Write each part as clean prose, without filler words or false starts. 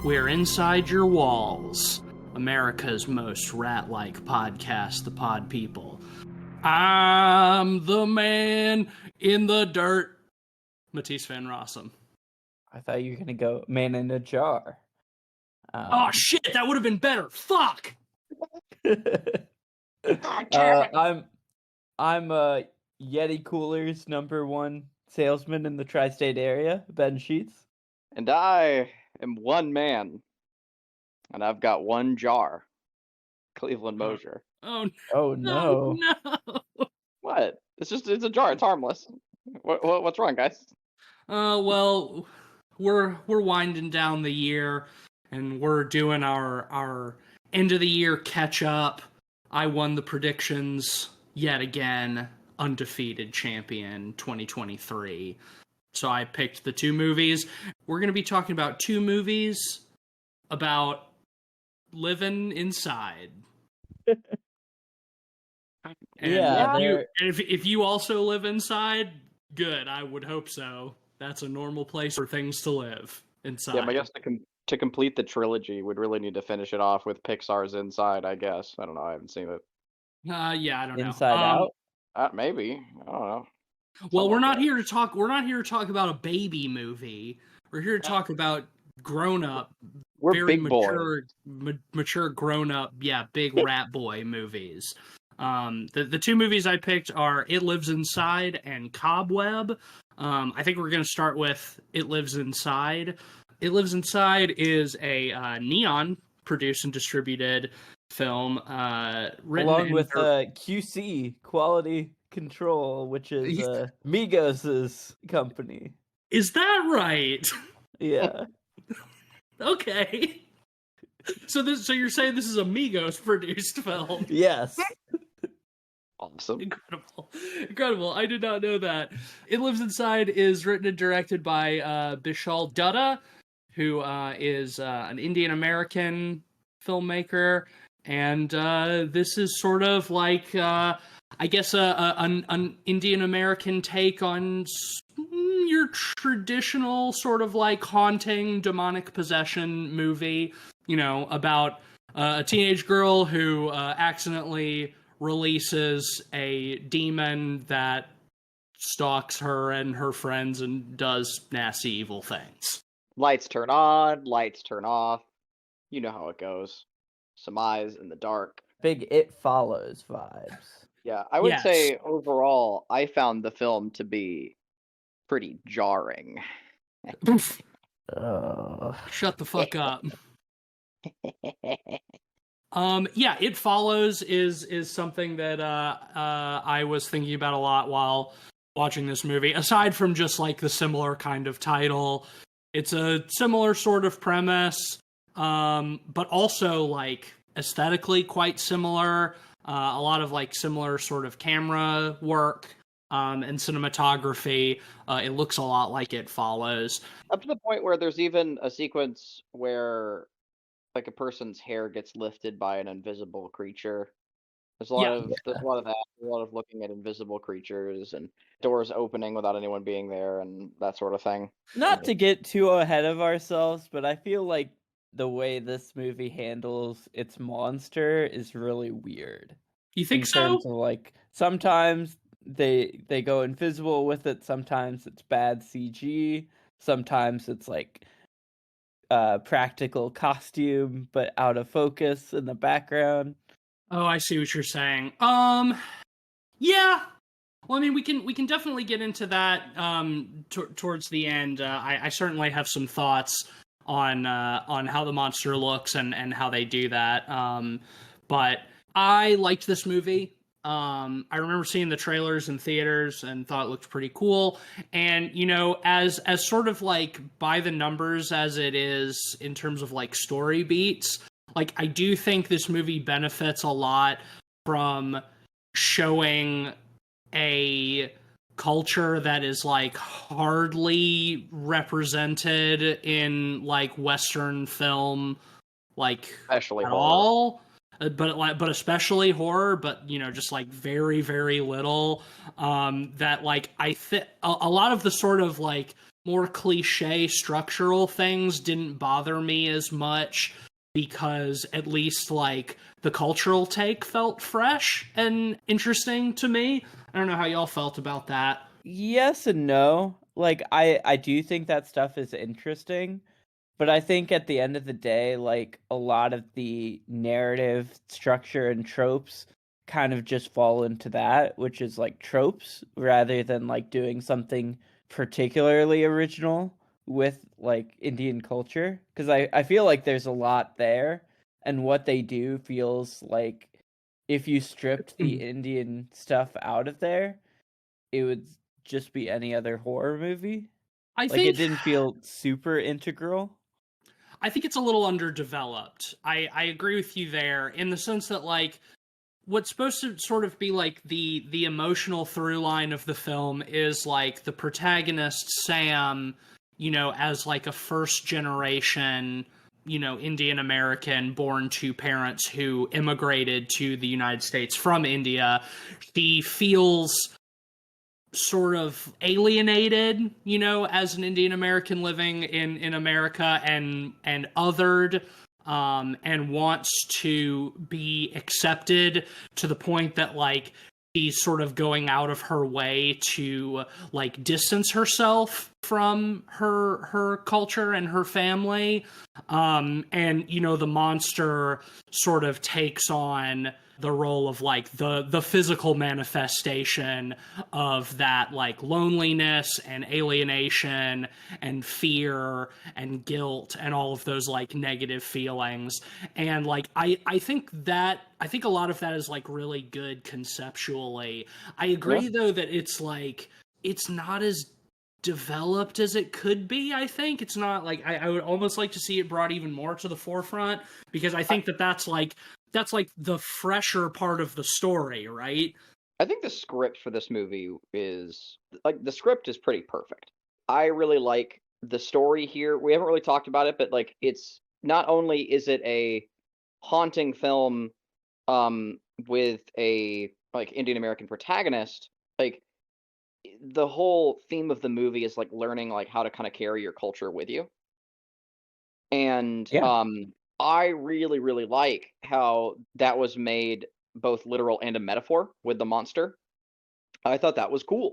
We're inside your walls. America's most rat-like podcast, The Pod People. I'm the man in the dirt. Matisse Van Rossum. I thought you were gonna go man in a jar. Oh shit, that would have been better. Fuck. I'm Yeti Coolers #1 salesman in the tri-state area, Ben Sheets. And I am one man, and I've got one jar. Cleveland Mosier. Oh no! What? It's a jar. It's harmless. What's wrong, guys? Well, we're winding down the year, and we're doing our end of the year catch up. I won the predictions yet again, undefeated champion 2023. So I picked the two movies. We're going to be talking about two movies about living inside. And if you also live inside, good. I would hope so. That's a normal place for things to live inside. Yeah, but I guess to complete the trilogy, we'd really need to finish it off with Pixar's Inside, I guess. I don't know. I haven't seen it. Yeah, I don't know. Inside Out? Maybe. I don't know. Well, we're not here to talk about a baby movie. We're here to talk about grown-up, we're very big mature grown-up, big rat boy movies. The two movies I picked are It Lives Inside and Cobweb. I think we're going to start with It Lives Inside. It Lives Inside is a Neon produced and distributed film, written along with QC, Quality Control, which is Migos' company. Is that right? Yeah. Okay. So you're saying this is a Migos produced film? Yes. Awesome. Incredible. I did not know that. It Lives Inside is written and directed by Bishal Dutta, who is an Indian American filmmaker, and this is sort of like I guess an Indian American take on your traditional sort of like haunting, demonic possession movie, about a teenage girl who accidentally releases a demon that stalks her and her friends and does nasty, evil things. Lights turn on, lights turn off. You know how it goes. Some eyes in the dark. Big It Follows vibes. Yeah, I would say overall, I found the film to be pretty jarring. Shut the fuck up. It Follows is something that I was thinking about a lot while watching this movie. Aside from just like the similar kind of title, it's a similar sort of premise, but also like aesthetically quite similar. A lot of like similar sort of camera work and cinematography. It looks a lot like It Follows. Up to the point where there's even a sequence where like a person's hair gets lifted by an invisible creature. There's a lot of that. A lot of looking at invisible creatures and doors opening without anyone being there and that sort of thing. Not to get too ahead of ourselves, but I feel like the way this movie handles its monster is really weird. You think so? In terms of like sometimes they go invisible with it, sometimes it's bad CG, sometimes it's like practical costume but out of focus in the background. Oh, I see what you're saying. Yeah. Well, I mean, we can definitely get into that towards the end. I certainly have some thoughts on how the monster looks and how they do that. But I liked this movie. I remember seeing the trailers in theaters and thought it looked pretty cool. And, as sort of like by the numbers as it is in terms of like story beats, like I do think this movie benefits a lot from showing a culture that is like hardly represented in like Western film, like especially at horror. all. But especially horror, but just like very, very little. That like a lot of the sort of like more cliche structural things didn't bother me as much because at least like the cultural take felt fresh and interesting to me. I don't know how y'all felt about that. Yes and no. Like I do think that stuff is interesting, but I think at the end of the day, like a lot of the narrative structure and tropes kind of just fall into that, which is like tropes rather than like doing something particularly original with like Indian culture. Because I feel like there's a lot there, and what they do feels like if you stripped the Indian stuff out of there, it would just be any other horror movie. I Like it think didn't feel super integral. I think it's a little underdeveloped. I agree with you there in the sense that like what's supposed to sort of be like the emotional through line of the film is like the protagonist Sam, as like a first generation, Indian American born to parents who immigrated to the United States from India. She feels sort of alienated, as an Indian American living in America and othered, and wants to be accepted to the point that like she's sort of going out of her way to like distance herself from her culture and her family. And the monster sort of takes on the role of like the physical manifestation of that like loneliness and alienation and fear and guilt and all of those like negative feelings. And like I think a lot of that is like really good conceptually. I agree though that it's like it's not as developed as it could be. I think it's not like I would almost like to see it brought even more to the forefront, because I think that's like the fresher part of the story, right? I think the script for this movie is like the script is pretty perfect. I really like the story here. We haven't really talked about it, but like it's not only is it a haunting film with a like Indian American protagonist, like the whole theme of the movie is like learning like how to kind of carry your culture with you. And Yeah. I really really like how that was made both literal and a metaphor with the monster. I thought that was cool.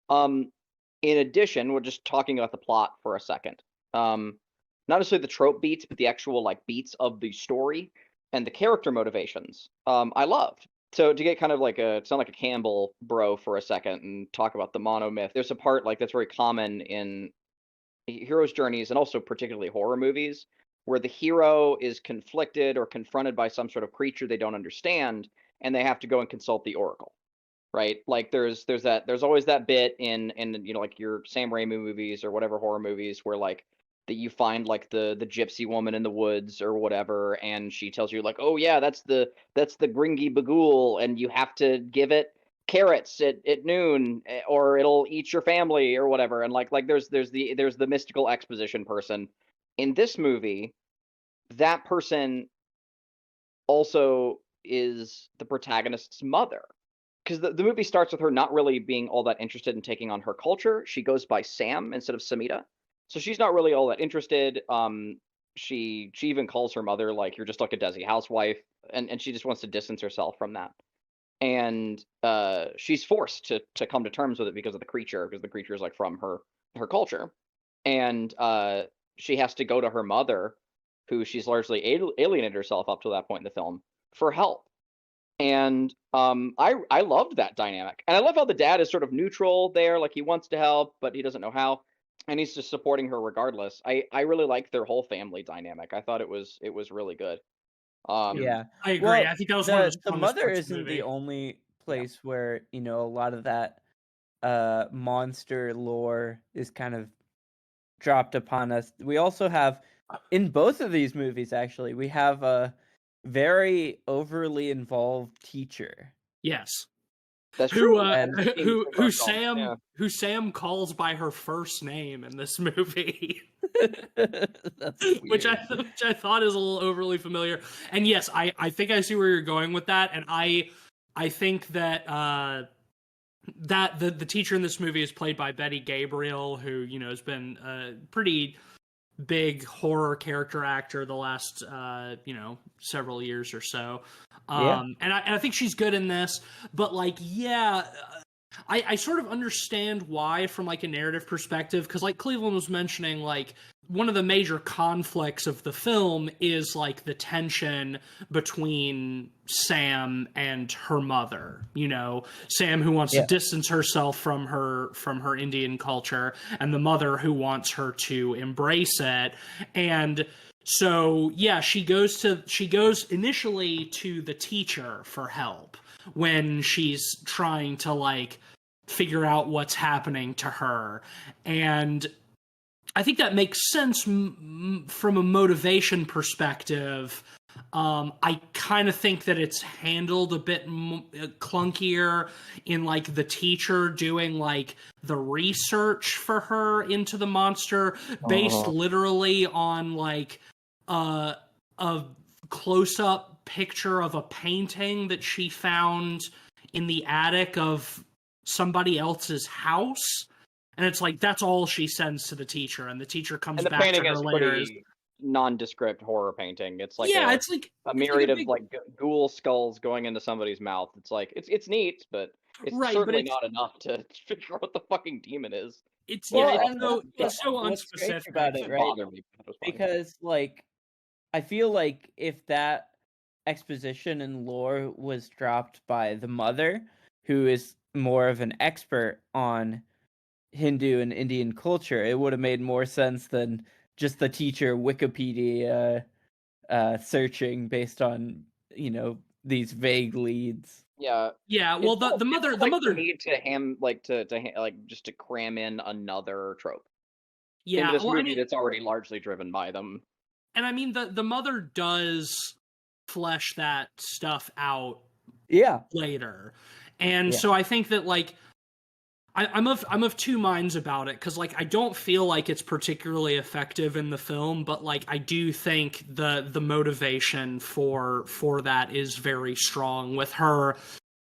Um in addition, we're just talking about the plot for a second. Not necessarily the trope beats, but the actual like beats of the story and the character motivations. I loved. So to get kind of like sound like a Campbell bro for a second and talk about the monomyth, there's a part like that's very common in heroes' journeys and also particularly horror movies where the hero is conflicted or confronted by some sort of creature they don't understand and they have to go and consult the oracle, right? Like there's always that bit in like your Sam Raimi movies or whatever horror movies where like that you find like the gypsy woman in the woods or whatever, and she tells you like, oh yeah, that's the Gringy Bagul, and you have to give it carrots at noon or it'll eat your family or whatever. And like there's the mystical exposition person. In this movie, that person also is the protagonist's mother, because the movie starts with her not really being all that interested in taking on her culture. She goes by Sam instead of Samita, so she's not really all that interested. She even calls her mother like, you're just like a Desi housewife, and she just wants to distance herself from that. And she's forced to come to terms with it because of the creature, because the creature is like from her culture. And she has to go to her mother, who she's largely alienated herself up to that point in the film, for help. And I loved that dynamic, and I love how the dad is sort of neutral there, like he wants to help but he doesn't know how, and he's just supporting her regardless. I really like their whole family dynamic. I thought it was really good. Yeah. I agree. Well, I think that was one of the the strongest mother parts of the isn't the movie. only Yeah. place where, a lot of that monster lore is kind of dropped upon us. We also have in both of these movies actually, we have a very overly involved teacher. Yes. That's Who true. And Yeah. who Sam calls by her first name in this movie. that's weird. which I thought is a little overly familiar. And yes, I think I see where you're going with that, and I think that that the teacher in this movie is played by Betty Gabriel, who, you know, has been a pretty big horror character actor the last you know, several years or so. Yeah. And I think she's good in this, but like, yeah, I sort of understand why from like a narrative perspective, because like Cleveland was mentioning, like one of the major conflicts of the film is like the tension between Sam and her mother. You know, Sam who wants to distance herself from her Indian culture, and the mother who wants her to embrace it. And so yeah, she goes initially to the teacher for help when she's trying to like figure out what's happening to her. And I think that makes sense from a motivation perspective. I kind of think that it's handled a bit clunkier in like the teacher doing like the research for her into the monster based literally on like a close-up picture of a painting that she found in the attic of somebody else's house. And it's like, that's all she sends to the teacher, and the teacher comes back to her later. Pretty nondescript horror painting. It's like it's like a myriad of like ghoul skulls going into somebody's mouth. It's like it's neat, but it's certainly not enough to figure out what the fucking demon is. It's so unspecific about it, right? Because like, I feel like if that exposition and lore was dropped by the mother, who is more of an expert on Hindu and Indian culture, it would have made more sense than just the teacher Wikipedia searching based on, you know, these vague leads. Yeah. Well, the mother need to just to cram in another trope. Yeah, into this movie that's already largely driven by them. And I mean, the mother does flesh that stuff out. Later, and so I think that like. I'm of two minds about it, because like I don't feel like it's particularly effective in the film, but like I do think the motivation for that is very strong, with her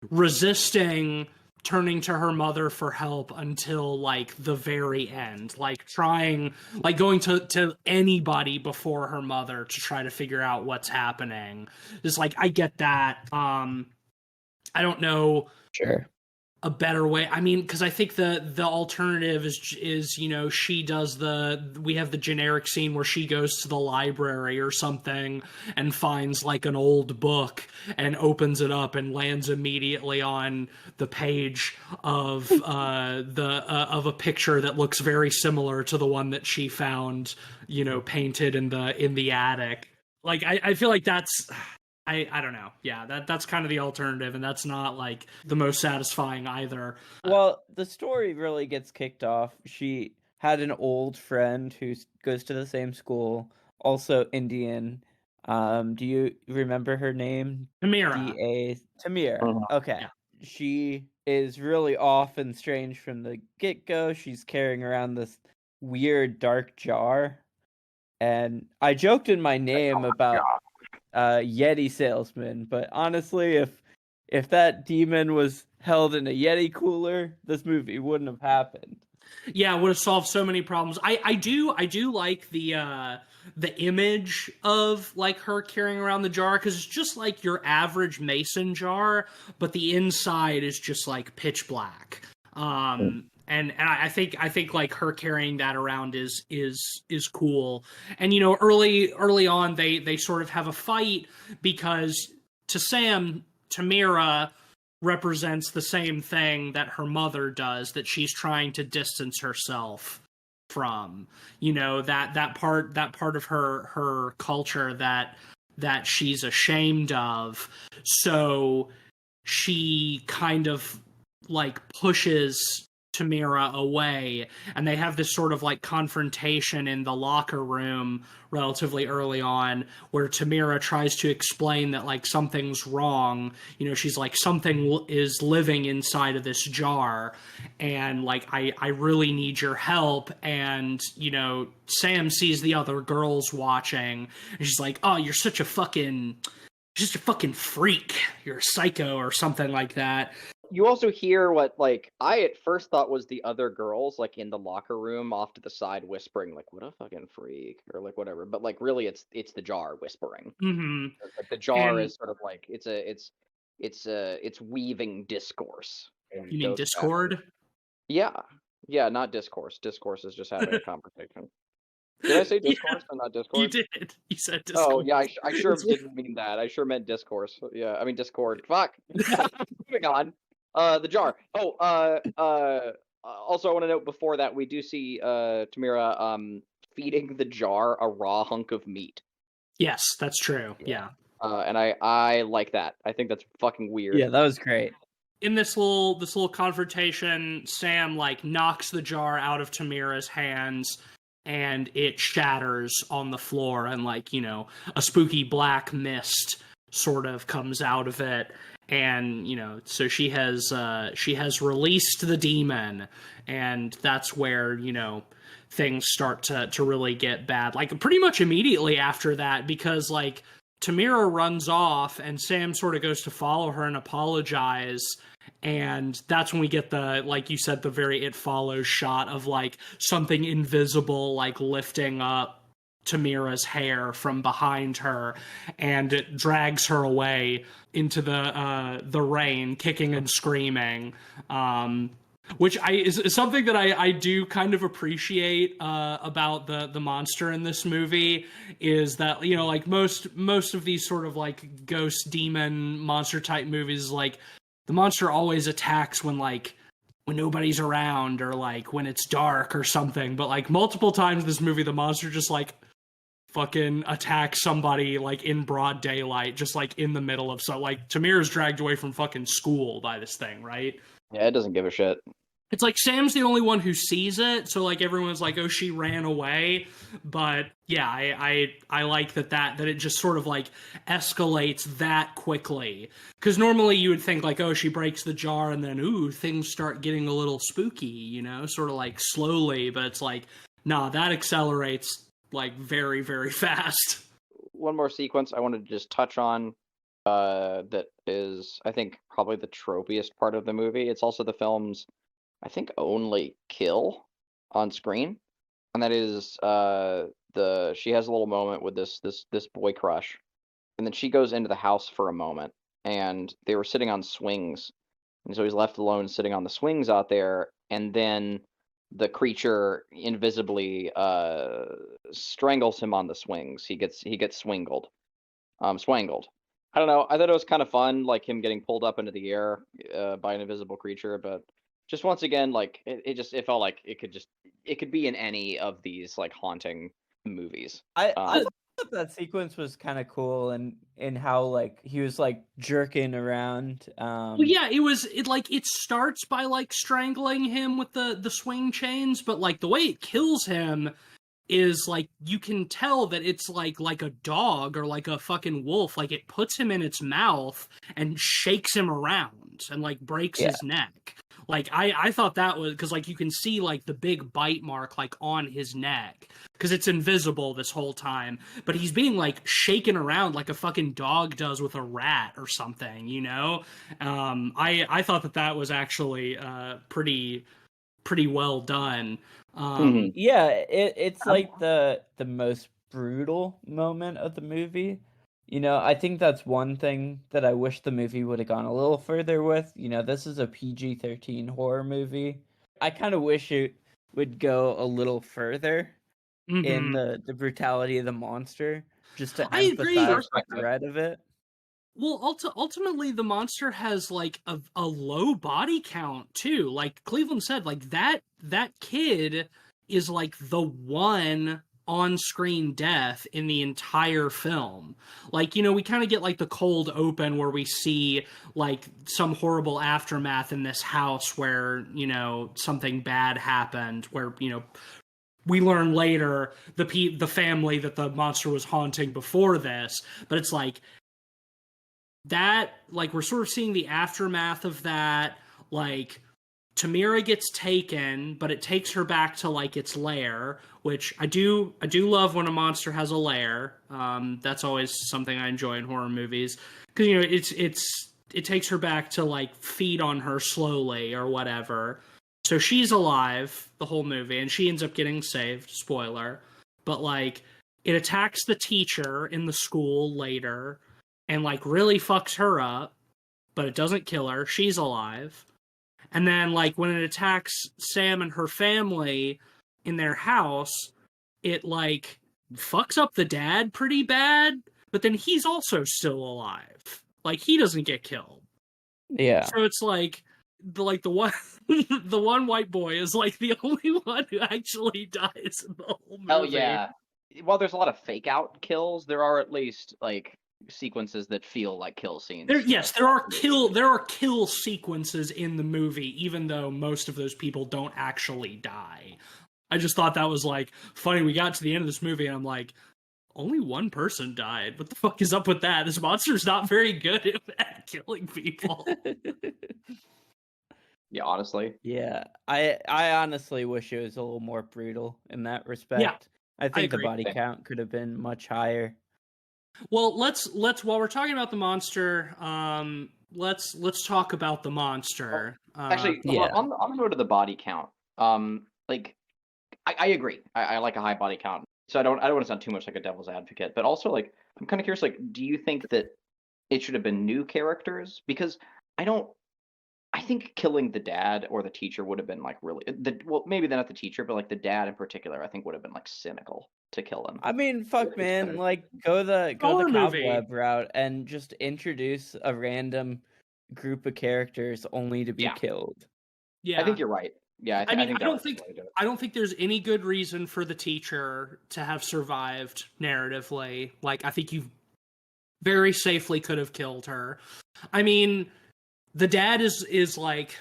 resisting turning to her mother for help until like the very end, like trying, like going to anybody before her mother to try to figure out what's happening. It's like, I get that. I don't know. Sure. A better way. I mean, because I think the alternative is, you know, we have the generic scene where she goes to the library or something and finds like an old book and opens it up and lands immediately on the page of of a picture that looks very similar to the one that she found, you know, painted in the attic. Like I feel like that's. I don't know. Yeah, that's kind of the alternative, and that's not like the most satisfying either. Well, the story really gets kicked off. She had an old friend who goes to the same school, also Indian. Do you remember her name? Tamira. Tamira. Okay. Yeah. She is really off and strange from the get-go. She's carrying around this weird dark jar. And I joked in my name about Yeti salesman, but honestly, if that demon was held in a Yeti cooler, this movie wouldn't have happened. Yeah, it would have solved so many problems. I do like the image of like her carrying around the jar, because it's just like your average mason jar, but the inside is just like pitch black. And I think like her carrying that around is cool. And you know, early on they sort of have a fight, because to Sam, Tamira represents the same thing that her mother does, that she's trying to distance herself from. You know, that part of her culture that she's ashamed of. So she kind of like pushes Tamira away, and they have this sort of like confrontation in the locker room relatively early on, where Tamira tries to explain that like something's wrong. You know, she's like, something is living inside of this jar, and like I really need your help. And you know, Sam sees the other girls watching, and she's like, oh, you're such a fucking just a fucking freak, you're a psycho or something like that. you also hear what, like, I at first thought was the other girls, like, in the locker room off to the side whispering, like, "What a fucking freak," or, like, whatever, but, like, really it's the jar whispering. Mm-hmm. Like, the jar And is sort of like it's weaving discourse you and mean goes back. Discord? Yeah. Yeah, not discourse. Discourse is just having a conversation. Did I say Yeah, discourse and not you Discord? did. You said Oh, Discord. yeah, I sure didn't mean that. I sure meant discourse. Yeah, I mean Discord. Fuck. Moving on. The jar. Oh, also I want to note before that we do see Tamira feeding the jar a raw hunk of meat. Yes, that's true. Yeah. Yeah. And I like that. I think that's fucking weird. Yeah, that was great. In this little confrontation, Sam like knocks the jar out of Tamira's hands and it shatters on the floor, and like, you know, a spooky black mist sort of comes out of it. And, you know, so she has released the demon, and that's where, you know, things start to really get bad. Like pretty much immediately after that, because like Tamira runs off and Sam sort of goes to follow her and apologize. And that's when we get the, like you said, the very It Follows shot of like something invisible, like lifting up Tamira's hair from behind her, and it drags her away into the rain, kicking and screaming. Which is something that I do kind of appreciate about the monster in this movie, is that, you know, like most of these sort of like ghost demon monster type movies, like the monster always attacks when nobody's around, or like when it's dark or something. But like multiple times in this movie, the monster just like fucking attacks somebody like in broad daylight, just like in the middle of, so like Tamira's dragged away from fucking school by this thing, right? Yeah, it doesn't give a shit. It's like Sam's the only one who sees it, so like everyone's like, "Oh, she ran away." But yeah, I like that it just sort of like escalates that quickly. Because normally you would think like, "Oh, she breaks the jar and then ooh, things start getting a little spooky," you know, sort of like slowly. But it's like, nah, that accelerates like very very fast. One more sequence I wanted to just touch on, that is, I think, probably the tropiest part of the movie. It's also the film's, I think, only kill on screen, and that is she has a little moment with this boy crush, and then she goes into the house for a moment, and they were sitting on swings, and so he's left alone sitting on the swings out there, and then the creature invisibly strangles him on the swings. He gets swangled. Swangled. I don't know. I thought it was kind of fun, like him getting pulled up into the air by an invisible creature, but just once again, like it felt like it could be in any of these like haunting movies. I thought that sequence was kind of cool, and in how like he was like jerking around. Well, yeah, it starts by like strangling him with the swing chains, but like the way it kills him is like you can tell that it's like a dog or like a fucking wolf. Like it puts him in its mouth and shakes him around and like breaks his neck. Like I thought that was, because like you can see like the big bite mark like on his neck, because it's invisible this whole time, but he's being like shaken around like a fucking dog does with a rat or something, you know. I thought that was actually pretty well done. Yeah, it's like the most brutal moment of the movie. You know, I think that's one thing that I wish the movie would have gone a little further with. You know, this is a PG-13 horror movie. I kind of wish it would go a little further in the brutality of the monster, just to emphasize the threat of it. Well, ultimately, the monster has like a low body count too. Like Cleveland said, like that kid is like the one on-screen death in the entire film. Like, you know, we kind of get like the cold open where we see like some horrible aftermath in this house where, you know, something bad happened, where, you know, we learn later the family that the monster was haunting before this, but it's like that, like we're sort of seeing the aftermath of that. Like Tamira gets taken, but it takes her back to like its lair, which I do love when a monster has a lair. That's always something I enjoy in horror movies, because you know it's it takes her back to like feed on her slowly or whatever. So she's alive the whole movie, and she ends up getting saved. Spoiler, but like it attacks the teacher in the school later, and like really fucks her up, but it doesn't kill her. She's alive. And then like when it attacks Sam and her family in their house, it like fucks up the dad pretty bad, but then he's also still alive. Like he doesn't get killed. Yeah. So it's like the one the one white boy is like the only one who actually dies in the whole movie. Hell yeah. While there's a lot of fake out kills, there are at least like sequences that feel like kill scenes. There are kill sequences in the movie, even though most of those people don't actually die. I just thought that was like funny. We got to the end of this movie and I'm like, only one person died. What the fuck is up with that? This monster's not very good at killing people. Yeah, honestly. Yeah, I honestly wish it was a little more brutal in that respect. Yeah, I think the agree. body count could have been much higher. Well, let's while we're talking about the monster, let's talk about the monster. Actually, yeah. on the note of the body count, like I agree. I like a high body count. So I don't want to sound too much like a devil's advocate, but also like I'm kind of curious. Like, do you think that it should have been new characters? Because I think killing the dad or the teacher would have been like really well, maybe not the teacher, but like the dad in particular, I think would have been like cynical to kill him. I mean, fuck, man. Like, go the Cobweb route and just introduce a random group of characters only to be killed. Yeah, I think you're right. Yeah, I don't think there's any good reason for the teacher to have survived narratively. Like, I think you very safely could have killed her. I mean, the dad is like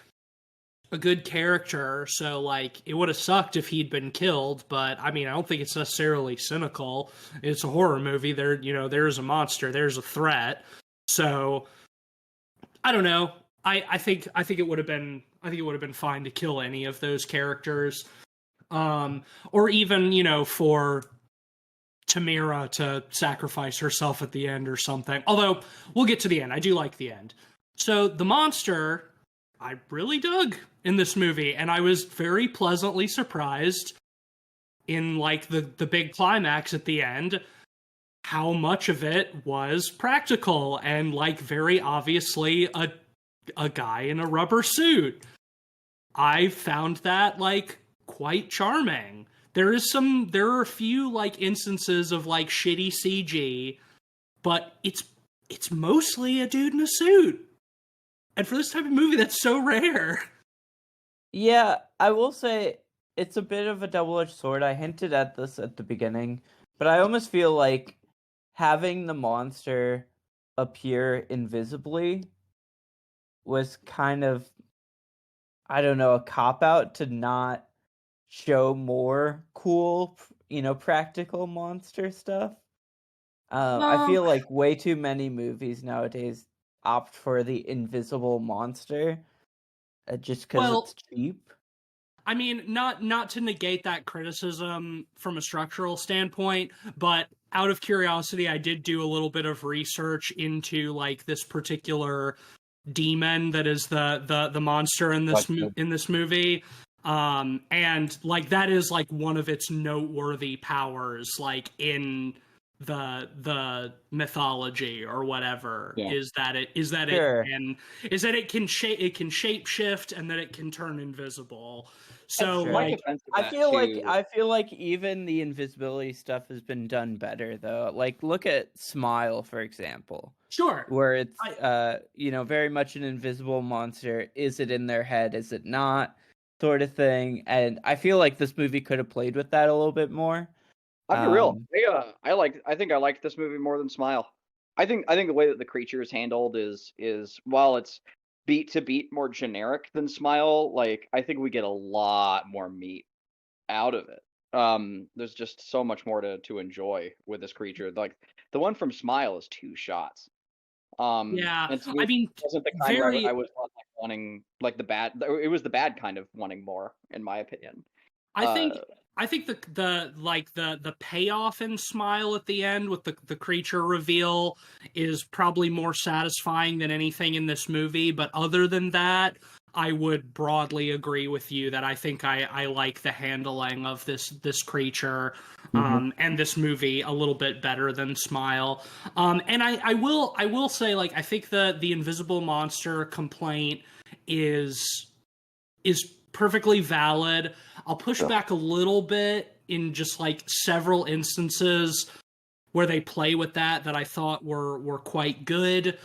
a good character, so like it would have sucked if he'd been killed, but I mean, I don't think it's necessarily cynical. It's a horror movie. There's a monster, there's a threat. So I don't know. I think it would have been fine to kill any of those characters. Or even, for Tamira to sacrifice herself at the end or something. Although we'll get to the end. I do like the end. So the monster I really dug in this movie, and I was very pleasantly surprised in like the big climax at the end how much of it was practical and like very obviously a guy in a rubber suit. I found that like quite charming. There are a few like instances of like shitty CG, but it's mostly a dude in a suit. And for this type of movie, that's so rare. Yeah, I will say it's a bit of a double-edged sword. I hinted at this at the beginning, but I almost feel like having the monster appear invisibly was kind of, I don't know, a cop-out to not show more cool, practical monster stuff. I feel like way too many movies nowadays opt for the invisible monster just because it's cheap. I mean, not to negate that criticism from a structural standpoint, but out of curiosity, I did do a little bit of research into like this particular demon that is the monster in this movie. And like that is like one of its noteworthy powers, like in the mythology or whatever, is that it can shape shift and that it can turn invisible. So like, I feel like even the invisibility stuff has been done better though. Like look at Smile, for example. Sure. Where it's very much an invisible monster. Is it in their head? Is it not? Sort of thing. And I feel like this movie could have played with that a little bit more. I'll be real. I think I liked this movie more than Smile. I think the way that the creature is handled is while it's beat to beat more generic than Smile, like I think we get a lot more meat out of it. There's just so much more to enjoy with this creature. Like the one from Smile is 2 shots. I mean, wasn't the kind where I was wanting like the bad. It was the bad kind of wanting more, in my opinion. I think the payoff in Smile at the end with the creature reveal is probably more satisfying than anything in this movie. But other than that, I would broadly agree with you that I think I like the handling of this creature and this movie a little bit better than Smile. And I will say, like, I think the invisible monster complaint is perfectly valid. I'll push back a little bit in just like several instances where they play with that I thought were quite good.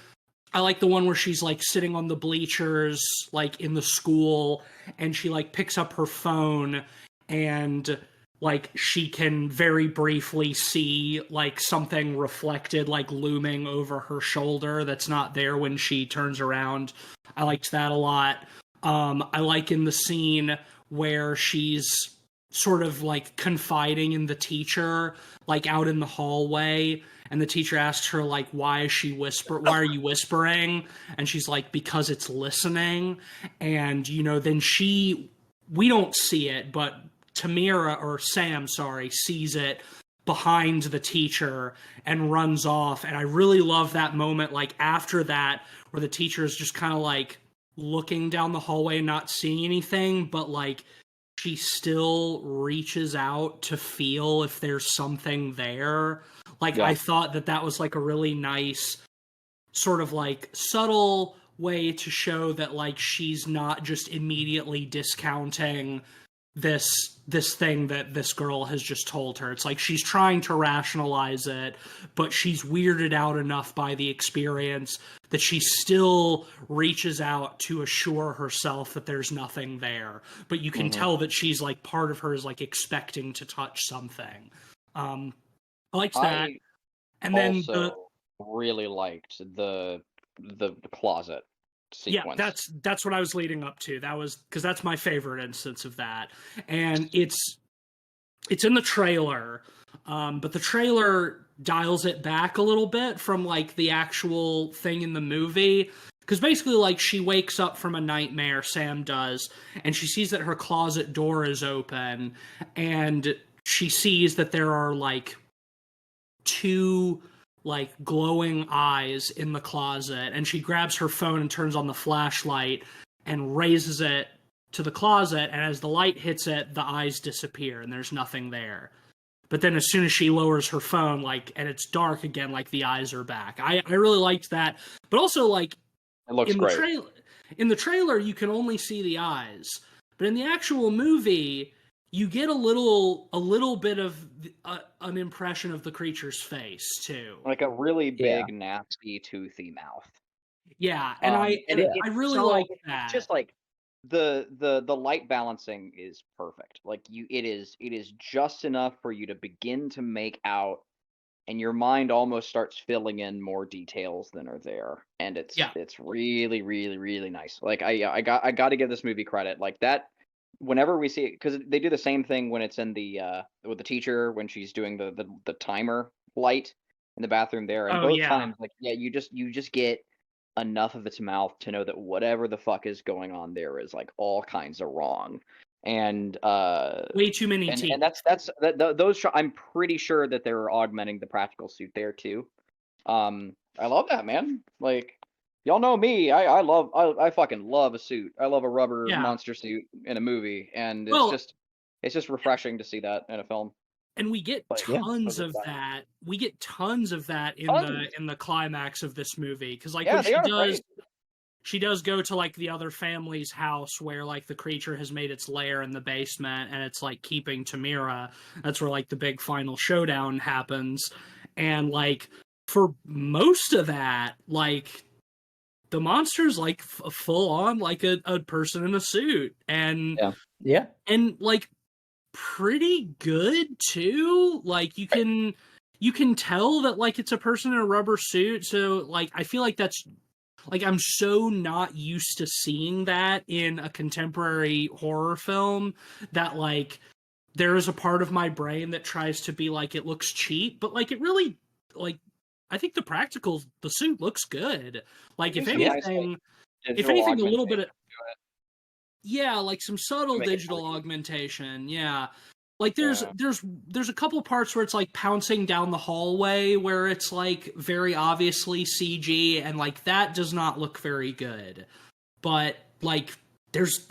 I like the one where she's like sitting on the bleachers like in the school and she like picks up her phone and like she can very briefly see like something reflected like looming over her shoulder that's not there when she turns around. I liked that a lot. I like in the scene where she's sort of like confiding in the teacher, like out in the hallway, and the teacher asks her like, why are you whispering? And she's like, because it's listening. And, you know, then we don't see it, but Sam sees it behind the teacher and runs off. And I really love that moment, like after that, where the teacher is just kind of like looking down the hallway, not seeing anything, but like she still reaches out to feel if there's something there. Like, yeah. I thought that was like a really nice sort of like subtle way to show that like she's not just immediately discounting this thing that this girl has just told her. It's like she's trying to rationalize it, but she's weirded out enough by the experience that she still reaches out to assure herself that there's nothing there. But you can tell that she's like, part of her is like expecting to touch something. I liked that. And then really liked the closet sequence. Yeah, that's what I was leading up to. That was because that's my favorite instance of that, and it's in the trailer, but the trailer dials it back a little bit from like the actual thing in the movie. Because basically, like, she wakes up from a nightmare, Sam does, and she sees that her closet door is open, and she sees that there are like two like glowing eyes in the closet, and she grabs her phone and turns on the flashlight and raises it to the closet, and as the light hits it, the eyes disappear and there's nothing there. But then as soon as she lowers her phone, like, and it's dark again, like the eyes are back. I really liked that. But also, like, it looks great. In the trailer you can only see the eyes, but in the actual movie you get a little bit of an impression of the creature's face too, like a really big, nasty, toothy mouth. Yeah, and I really like that. Just like the light balancing is perfect. Like it is just enough for you to begin to make out, and your mind almost starts filling in more details than are there, and it's really, really, really nice. Like I got to give this movie credit. Like that. Whenever we see it, because they do the same thing when it's in the with the teacher when she's doing the timer light in the bathroom there, and both times, like, you just get enough of its mouth to know that whatever the fuck is going on there is like all kinds of wrong, and way too many teeth. And those I'm pretty sure that they're augmenting the practical suit there too. I love that, man. Like, y'all know me. I fucking love a suit. I love a rubber monster suit in a movie, and it's just refreshing to see that in a film. And we get tons of that. We get tons of that in the climax of this movie, because like when she does go to like the other family's house where like the creature has made its lair in the basement and it's like keeping Tamira. That's where like the big final showdown happens, and like for most of that, like, the monster's like full on like a person in a suit, and and like pretty good too. Like you can tell that like it's a person in a rubber suit. So like I feel like that's like, I'm so not used to seeing that in a contemporary horror film that like there is a part of my brain that tries to be like, it looks cheap, but like it really, like, I think the suit looks good. Like, if anything, a little bit of, Yeah, like some subtle Make it digital 3D. augmentation. Yeah. Like there's Yeah. there's a couple parts where it's like pouncing down the hallway where it's like very obviously CG, and like that does not look very good. But like there's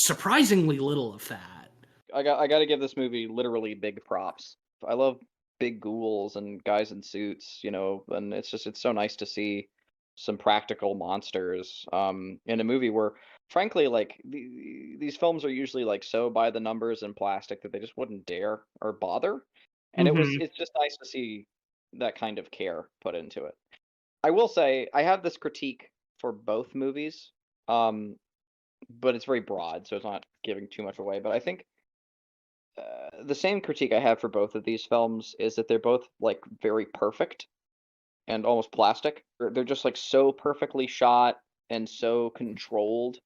surprisingly little of that. I got to give this movie literally big props. I love big ghouls and guys in suits, and it's so nice to see some practical monsters in a movie where frankly like these films are usually like so by the numbers and plastic that they just wouldn't dare or bother. And Mhm. it's just nice to see that kind of care put into it. I will say I have this critique for both movies. But it's very broad, so it's not giving too much away, but I think the same critique I have for both of these films is that they're both like very perfect and almost plastic. They're just like so perfectly shot and so controlled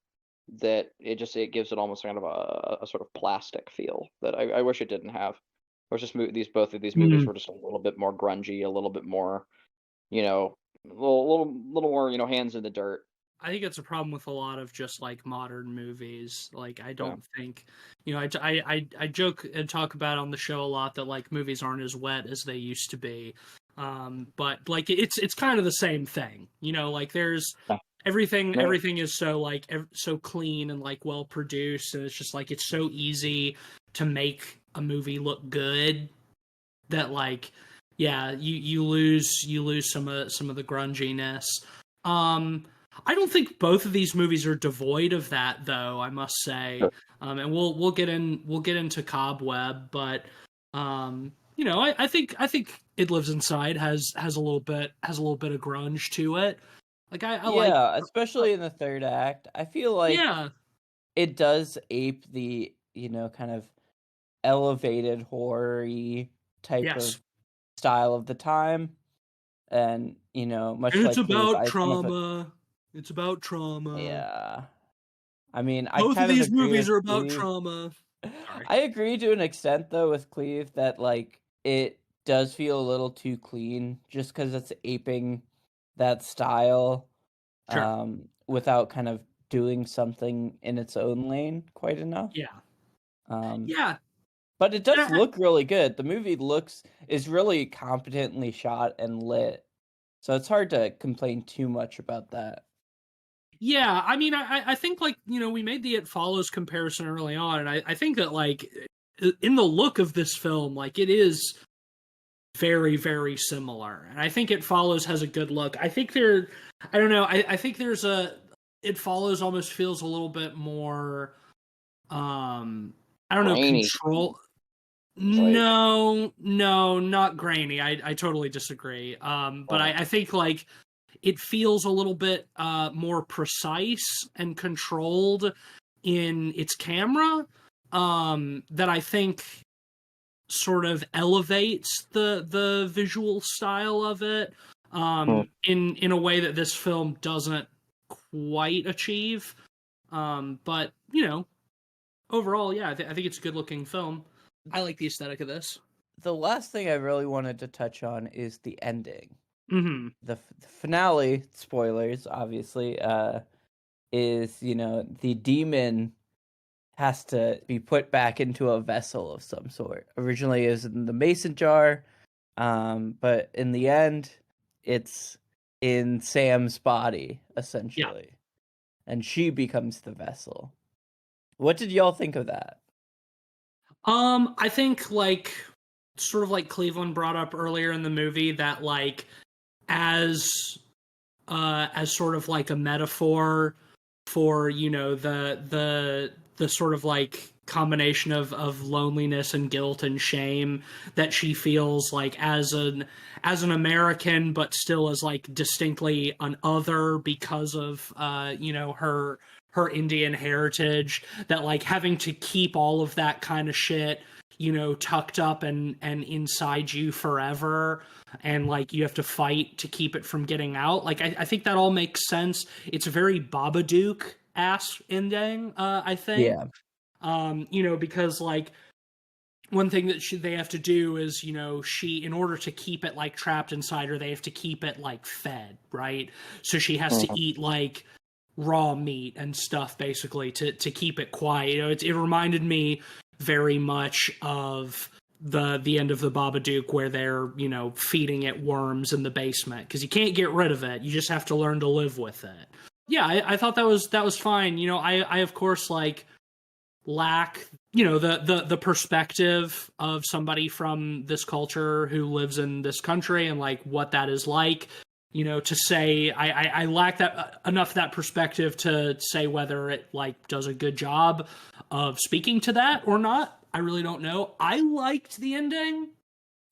that it gives it almost kind of a sort of plastic feel that I wish it didn't have. Or just both of these movies Mm. were just a little bit more grungy, a little bit more, little more, hands in the dirt. I think it's a problem with a lot of just like modern movies. Like I Yeah. don't think, I joke and talk about on the show a lot that like movies aren't as wet as they used to be. But like it's kind of the same thing. Like there's Yeah. everything is so like so clean and like well produced, and it's just like it's so easy to make a movie look good that like yeah, you lose some of the grunginess. Um I don't think both of these movies are devoid of that, though. I must say, Sure. and we'll get into Cobweb, but I think It Lives Inside has a little bit of grunge to it. Like I like, Yeah, especially in the third act. I feel like yeah, it does ape the, kind of elevated horror-y type yes, of style of the time. And, much and it's like Cleve, about I kind of trauma. It's about trauma. yeah. I mean, I Both of kind of these agree movies with are about Cleve. trauma. Sorry. I agree to an extent though with Cleve that like it does feel a little too clean just because it's aping that style Sure. without kind of doing something in its own lane quite enough. Yeah. Um, Yeah. but it does And look really good. The movie is really competently shot and lit. So it's hard to complain too much about that. Yeah, I mean, I think like we made the It Follows comparison early on, and I think that like in the look of this film, like it is very very similar, and I think It Follows has a good look. I don't know, I think there's a It Follows almost feels a little bit more, I don't know, Grainy. control. It's like No, no, not grainy. I totally disagree. But I think like it feels a little bit more precise and controlled in its camera, that I think sort of elevates the visual style of it, in a way that this film doesn't quite achieve. But overall, yeah, I think it's a good looking film. I like the aesthetic of this. The last thing I really wanted to touch on is the ending. Mm-hmm. The finale, spoilers, obviously, is, the demon has to be put back into a vessel of some sort. Originally it was in the mason jar, but in the end, it's in Sam's body, Yeah. essentially. And she becomes the vessel. What did y'all think of that? I think like sort of like Cleveland brought up earlier in the movie that like as as sort of like a metaphor for the sort of like combination of loneliness and guilt and shame that she feels like as an American, but still as like distinctly an other because of her Indian heritage, that like having to keep all of that kind of shit tucked up and inside you forever, and like you have to fight to keep it from getting out. Like I think that all makes sense. It's a very Babadook ass ending, I think. Yeah. Because like one thing that they have to do is, she, in order to keep it like trapped inside her, they have to keep it like fed, right? So she has to eat raw meat and stuff, basically to keep it quiet. It reminded me very much of the end of the Babadook, where they're feeding it worms in the basement, because you can't get rid of it. You just have to learn to live with it. Yeah, I thought that was fine. I of course lack the perspective of somebody from this culture who lives in this country, and what that is like. To say I lack that enough that perspective to say whether it does a good job of speaking to that or not. I really don't know. I liked the ending.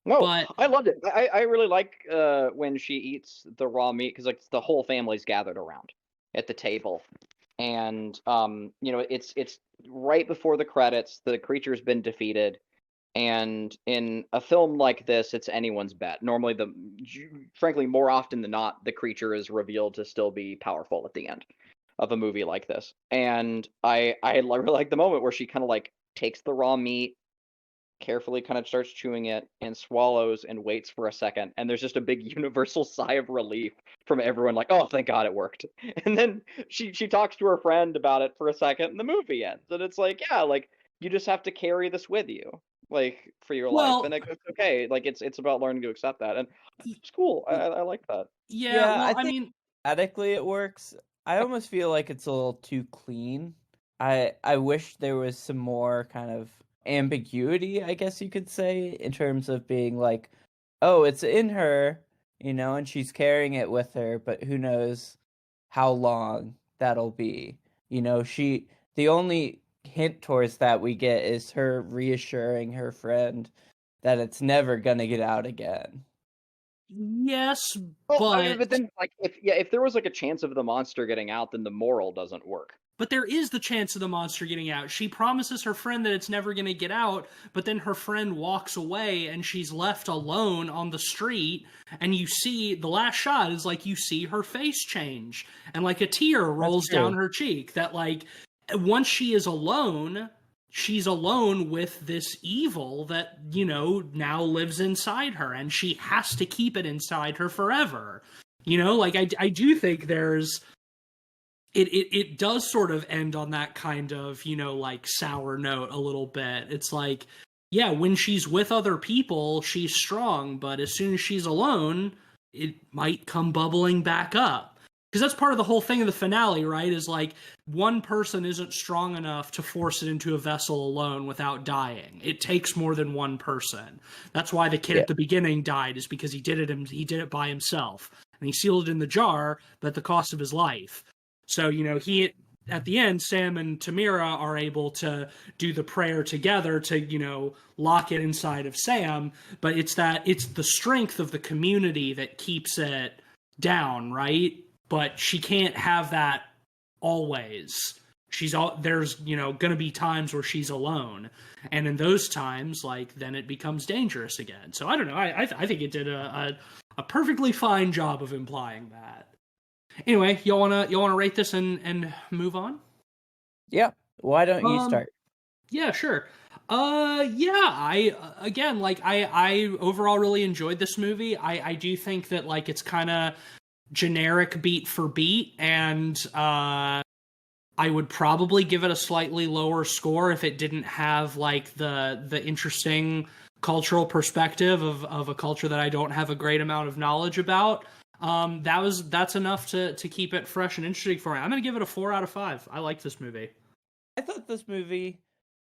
No, but I loved it. I really like when she eats the raw meat, because the whole family's gathered around at the table, and it's right before the credits. The creature's been defeated, and in a film like this, it's anyone's bet. Normally, frankly, more often than not, the creature is revealed to still be powerful at the end of a movie like this. And I really like the moment where she kind of takes the raw meat, carefully kind of starts chewing it, and swallows and waits for a second, and there's just a big universal sigh of relief from everyone, like, oh, thank God it worked. And then she talks to her friend about it for a second, and the movie ends. And it's yeah, you just have to carry this with you, for your life. And well, it's okay. It's about learning to accept that, and it's cool. I like that. yeah, Yeah, well, I I think mean, aesthetically it works. I almost feel like it's a little too clean. I wish there was some more kind of ambiguity, I guess you could say, in terms of being like, oh, it's in her, and she's carrying it with her, but who knows how long that'll be. The only hint towards that we get is her reassuring her friend that it's never gonna get out again. yes, Well, but but then if there was a chance of the monster getting out, then the moral doesn't work. But there is the chance of the monster getting out. She promises her friend that it's never going to get out, but then her friend walks away and she's left alone on the street. And you see the last shot is you see her face change, and a tear rolls down her cheek. That once she is alone, she's alone with this evil that now lives inside her, and she has to keep it inside her forever. I do think there's it does sort of end on that kind of sour note a little bit. It's yeah, when she's with other people she's strong, but as soon as she's alone it might come bubbling back up, because that's part of the whole thing of the finale, right? Is one person isn't strong enough to force it into a vessel alone without dying. It takes more than one person. That's why the kid at the beginning died, is because he did it by himself, and he sealed it in the jar, but at the cost of his life. So, he at the end, Sam and Tamira are able to do the prayer together to, lock it inside of Sam. But it's the strength of the community that keeps it down, right? But she can't have that always. There's, going to be times where she's alone. And in those times, then it becomes dangerous again. So I don't know. I think it did a perfectly fine job of implying that. Anyway, y'all wanna rate this and move on? Yeah. Why don't you start? Yeah, sure. Yeah, I again, I overall really enjoyed this movie. I do think that it's kind of generic beat for beat, and I would probably give it a slightly lower score if it didn't have the interesting cultural perspective of a culture that I don't have a great amount of knowledge about. That's enough to keep it fresh and interesting for me. I'm gonna give it a 4 out of 5. I like this movie. I thought this movie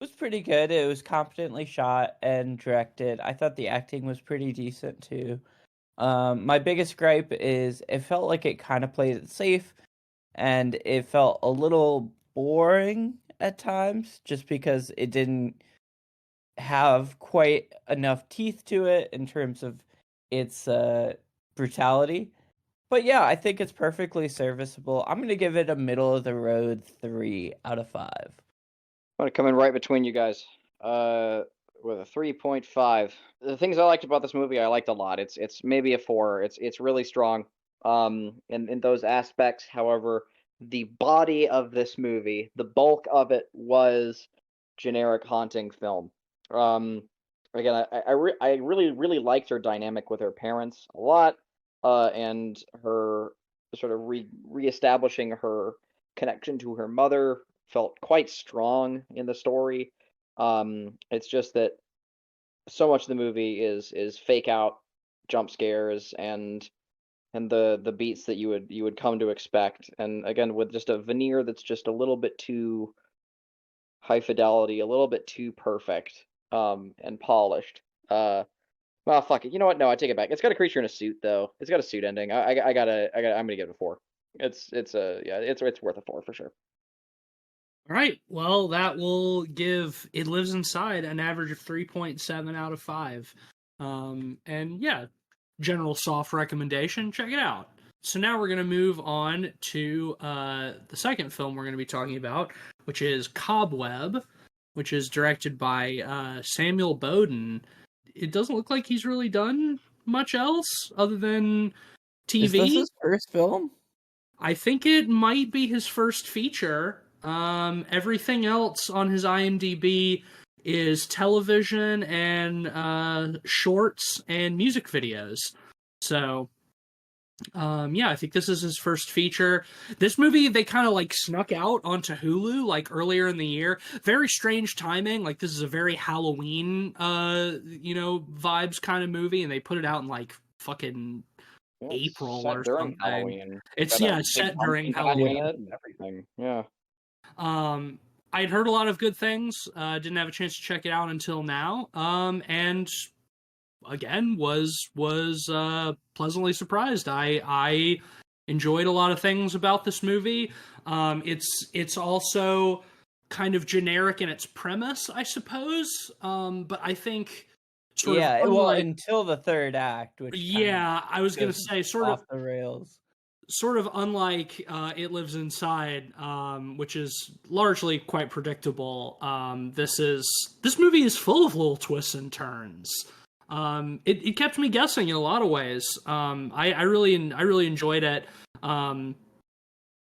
was pretty good. It was competently shot and directed. I thought the acting was pretty decent too. My biggest gripe is it felt like it kind of played it safe, and it felt a little boring at times, just because it didn't have quite enough teeth to it in terms of its brutality. But yeah, I think it's perfectly serviceable. I'm gonna give it a middle of the road 3 out of 5. I'm gonna come in right between you guys, with a 3.5. The things I liked about this movie, I liked a lot. It's maybe a 4. It's really strong, in those aspects. However, the body of this movie, the bulk of it, was generic haunting film. Again, I really liked her dynamic with her parents a lot, and her sort of reestablishing her connection to her mother felt quite strong in the story. It's just that so much of the movie is fake out jump scares and the beats that you would come to expect, and again with just a veneer that's just a little bit too high fidelity, a little bit too perfect, and polished. Well, fuck it. You know what? No, I take it back. It's got a creature in a suit, though. It's got a suit ending. I'm gonna give it a 4. It's worth a 4 for sure. All right. Well, that will give It Lives Inside an average of 3.7 out of 5. And yeah, general soft recommendation. Check it out. So now we're going to move on to the second film we're going to be talking about, which is Cobweb, which is directed by Samuel Bowden. It doesn't look like he's really done much else other than TV. Is this his first film? I think it might be his first feature. Everything else on his IMDb is television and shorts and music videos. So, yeah, I think this is his first feature. This movie, they kind of like snuck out onto Hulu like earlier in the year. Very strange timing. Like this is a very Halloween, vibes kind of movie, and they put it out in like fucking April or something. Halloween. It's set during Halloween and everything. Yeah. I'd heard a lot of good things. Didn't have a chance to check it out until now. And again, was pleasantly surprised. I enjoyed a lot of things about this movie. It's also kind of generic in its premise, I suppose. But I think until the third act, which I was gonna say sort off of the rails. Sort of unlike It Lives Inside, which is largely quite predictable. This movie is full of little twists and turns. It kept me guessing in a lot of ways. I really enjoyed it.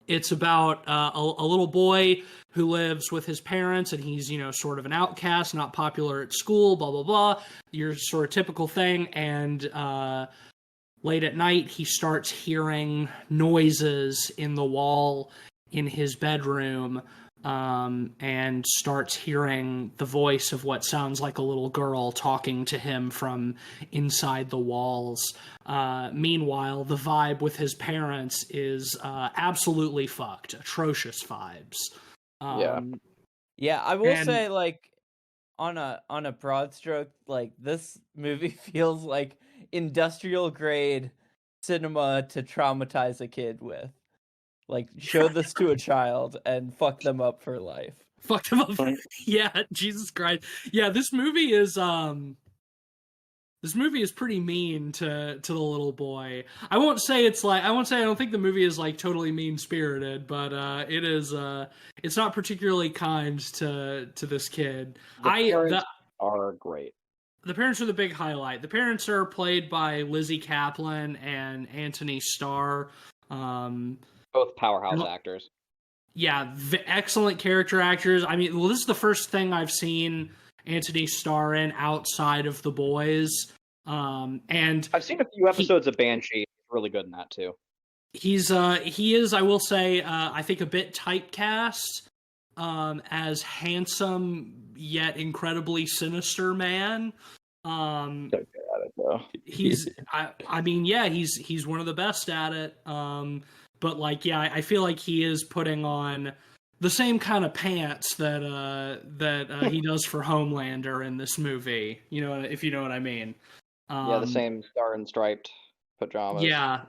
It's about a little boy who lives with his parents, and he's sort of an outcast, not popular at school. Blah blah blah. Your sort of typical thing, and late at night, he starts hearing noises in the wall in his bedroom, and starts hearing the voice of what sounds like a little girl talking to him from inside the walls. Meanwhile, the vibe with his parents is absolutely fucked. Atrocious vibes. Yeah, I will say, like, on a broad stroke, like, this movie feels like industrial grade cinema to traumatize a kid with. Like, show this to a child and fuck them up for life. Fuck them up. Yeah, Jesus Christ. Yeah, this movie is pretty mean to the little boy. I won't say I don't think the movie is like totally mean-spirited, but it is it's not particularly kind to this kid. The parents are great. The parents are the big highlight. The parents are played by Lizzie Kaplan and Anthony Starr. Both powerhouse actors. Yeah, excellent character actors. I mean, this is the first thing I've seen Anthony Starr in outside of The Boys. And I've seen a few episodes of Banshee. He's really good in that too. He is, I will say, I think a bit typecast as handsome yet incredibly sinister man. He's he's one of the best at it. But like, yeah, I feel like he is putting on the same kind of pants that he does for Homelander in this movie. You know, if you know what I mean. The same star and striped pajamas. Yeah.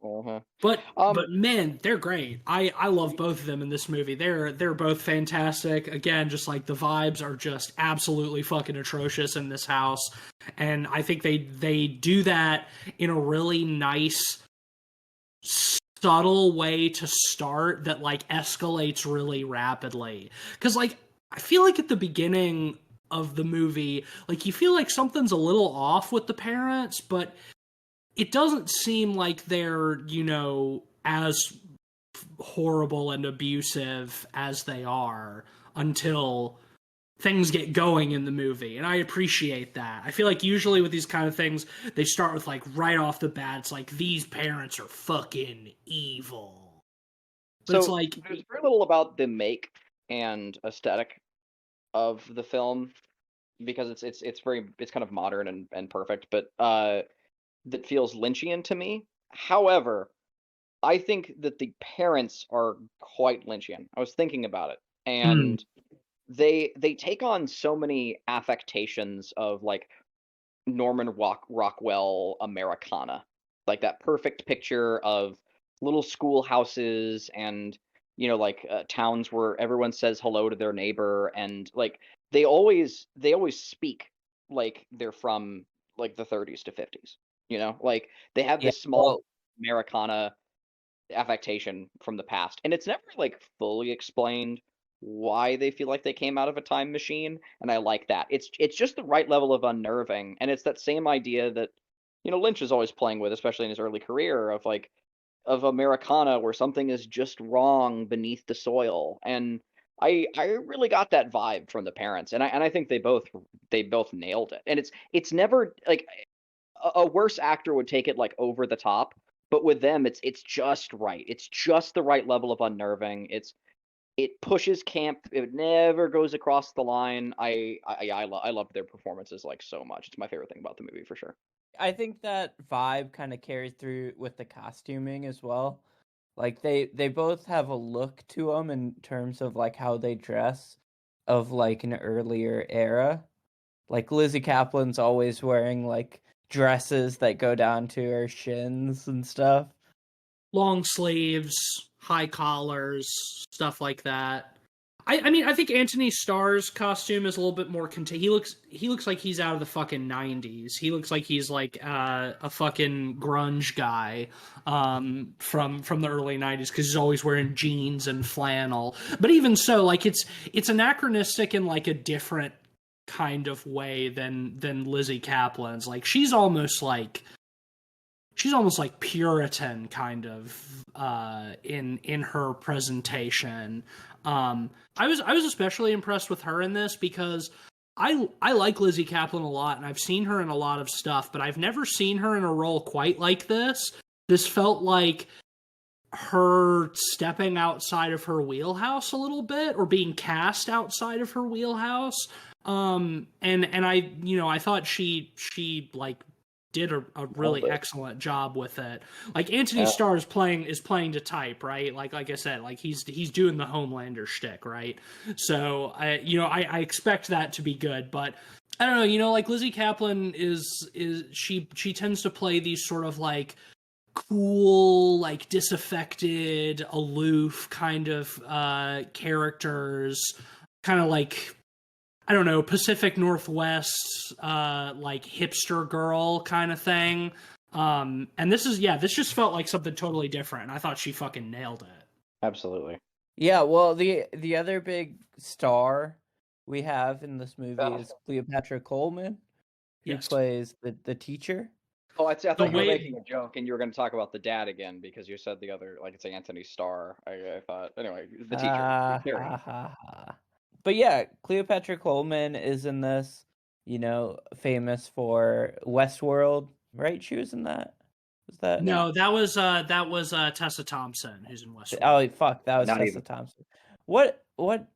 Uh-huh. But man, they're great. I love both of them in this movie. They're both fantastic. Again, just like the vibes are just absolutely fucking atrocious in this house, and I think they do that in a really nice, subtle way to start that like escalates really rapidly. Because like I feel like at the beginning of the movie, like you feel like something's a little off with the parents, but it doesn't seem like they're, as horrible and abusive as they are until things get going in the movie. And I appreciate that. I feel like usually with these kind of things, they start with like right off the bat, it's like these parents are fucking evil. But it's So like, there's very little about the make and aesthetic of the film because it's kind of modern and perfect, but that feels Lynchian to me. However, I think that the parents are quite Lynchian. I was thinking about it, mm, and they take on so many affectations of like Rockwell Americana, like that perfect picture of little schoolhouses and like towns where everyone says hello to their neighbor, and like they always speak like they're from like the 30s to 50s. Like they have Yeah, this small well, Americana affectation from the past, and it's never like fully explained why they feel like they came out of a time machine, and I like that. It's just the right level of unnerving, and it's that same idea that Lynch is always playing with, especially in his early career, of like of Americana where something is just wrong beneath the soil. And I really got that vibe from the parents, and I think they both nailed it. And it's never like a worse actor would take it like over the top, but with them it's just right. It's just the right level of unnerving. It pushes camp. It never goes across the line. I love their performances like so much. It's my favorite thing about the movie for sure. I think that vibe kind of carries through with the costuming as well. Like they both have a look to them in terms of like how they dress of like an earlier era. Like Lizzie Kaplan's always wearing like dresses that go down to her shins and stuff. long sleeves, high collars, stuff like that. I mean, I think Anthony Starr's costume is a little bit more contained. He looks like he's out of the fucking 90s. He looks like he's like a fucking grunge guy from the early 90s because he's always wearing jeans and flannel. But even so, like it's anachronistic in like a different kind of way than Lizzie Kaplan's. Like she's almost like Puritan kind of in her presentation. I was especially impressed with her in this because I like Lizzie Kaplan a lot, and I've seen her in a lot of stuff, but I've never seen her in a role quite like this. This felt like her stepping outside of her wheelhouse a little bit, or being cast outside of her wheelhouse. And I thought she like did a really excellent job with it. Like Anthony Starr is playing to type, right? Like I said, like he's doing the Homelander shtick, right? So I expect that to be good, but I don't know, like Lizzie Kaplan is she tends to play these sort of like cool, like disaffected, aloof kind of characters, kind of like, I don't know, Pacific Northwest, like hipster girl kind of thing. And this just felt like something totally different. I thought she fucking nailed it. Absolutely. Yeah, well, the other big star we have in this movie is Cleopatra Coleman, who Yes. plays the teacher. Oh, I thought you were way- making a joke and you were going to talk about the dad again because you said the other, like it's Anthony Starr. I thought, anyway, the teacher. Carrie. But yeah, Cleopatra Coleman is in this, famous for Westworld, right? She was in that. Was that? No, that was Tessa Thompson, who's in Westworld. Oh fuck, that was Not Tessa even. Thompson. What